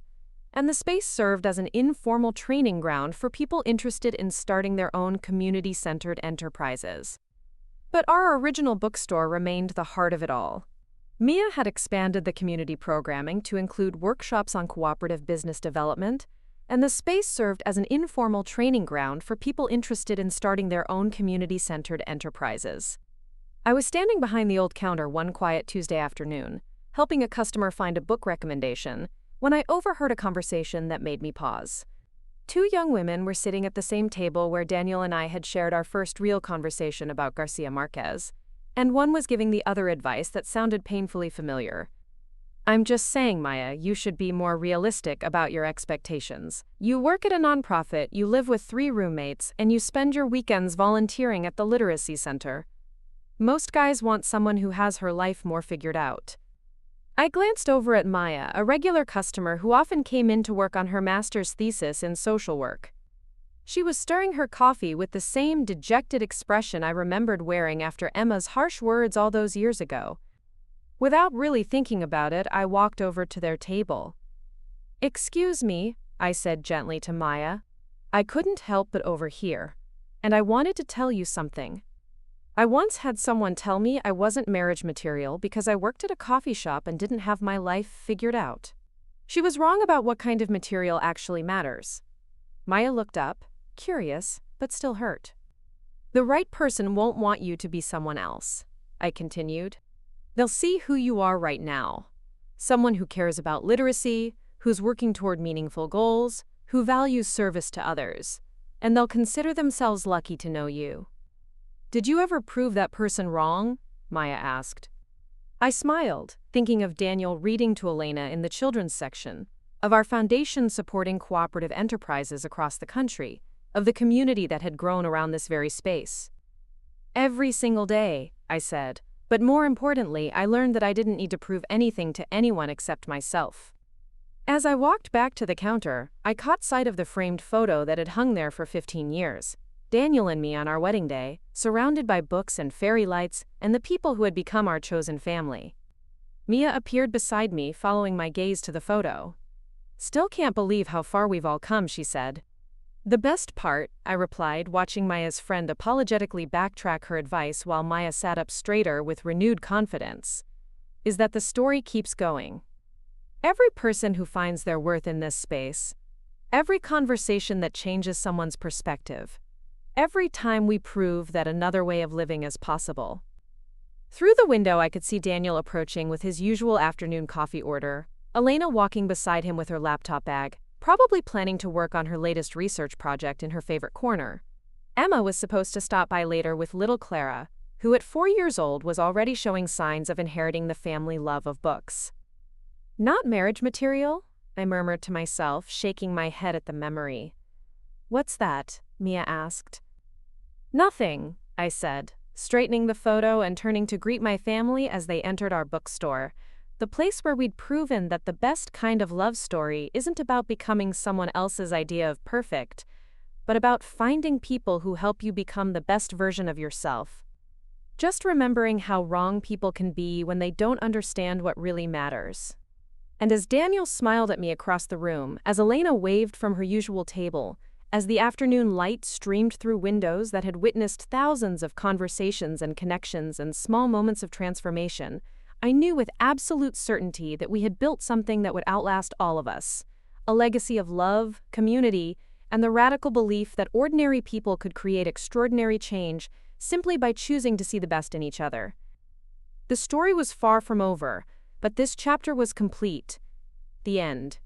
and the space served as an informal training ground for people interested in starting their own community-centered enterprises. But our original bookstore remained the heart of it all. Mia had expanded the community programming to include workshops on cooperative business development, and the space served as an informal training ground for people interested in starting their own community-centered enterprises. I was standing behind the old counter one quiet Tuesday afternoon, helping a customer find a book recommendation, when I overheard a conversation that made me pause. Two young women were sitting at the same table where Daniel and I had shared our first real conversation about Garcia Marquez, and one was giving the other advice that sounded painfully familiar. "I'm just saying, Maya, you should be more realistic about your expectations. You work at a nonprofit, you live with 3 roommates, and you spend your weekends volunteering at the literacy center. Most guys want someone who has her life more figured out." I glanced over at Maya, a regular customer who often came in to work on her master's thesis in social work. She was stirring her coffee with the same dejected expression I remembered wearing after Emma's harsh words all those years ago. Without really thinking about it, I walked over to their table. "Excuse me," I said gently to Maya. "I couldn't help but overhear, and I wanted to tell you something. I once had someone tell me I wasn't marriage material because I worked at a coffee shop and didn't have my life figured out. She was wrong about what kind of material actually matters." Maya looked up, curious, but still hurt. "The right person won't want you to be someone else," I continued. "They'll see who you are right now. Someone who cares about literacy, who's working toward meaningful goals, who values service to others, and they'll consider themselves lucky to know you." "Did you ever prove that person wrong?" Maya asked. I smiled, thinking of Daniel reading to Elena in the children's section, of our foundation supporting cooperative enterprises across the country, of the community that had grown around this very space. Every single day, I said. But more importantly, I learned that I didn't need to prove anything to anyone except myself. As I walked back to the counter, I caught sight of the framed photo that had hung there for 15 years. Daniel and me on our wedding day, surrounded by books and fairy lights and the people who had become our chosen family. Mia appeared beside me, following my gaze to the photo. "Still can't believe how far we've all come," she said. "The best part," I replied, watching Maya's friend apologetically backtrack her advice while Maya sat up straighter with renewed confidence, "is that the story keeps going. Every person who finds their worth in this space, every conversation that changes someone's perspective, every time we prove that another way of living is possible." Through the window, I could see Daniel approaching with his usual afternoon coffee order, Elena walking beside him with her laptop bag, probably planning to work on her latest research project in her favorite corner. Emma was supposed to stop by later with little Clara, who at 4 years old was already showing signs of inheriting the family love of books. "Not marriage material?" I murmured to myself, shaking my head at the memory. "What's that?" Mia asked. "Nothing," I said, straightening the photo and turning to greet my family as they entered our bookstore, the place where we'd proven that the best kind of love story isn't about becoming someone else's idea of perfect, but about finding people who help you become the best version of yourself. Just remembering how wrong people can be when they don't understand what really matters. And as Daniel smiled at me across the room, as Elena waved from her usual table, as the afternoon light streamed through windows that had witnessed thousands of conversations and connections and small moments of transformation, I knew with absolute certainty that we had built something that would outlast all of us. A legacy of love, community, and the radical belief that ordinary people could create extraordinary change simply by choosing to see the best in each other. The story was far from over, but this chapter was complete. The end.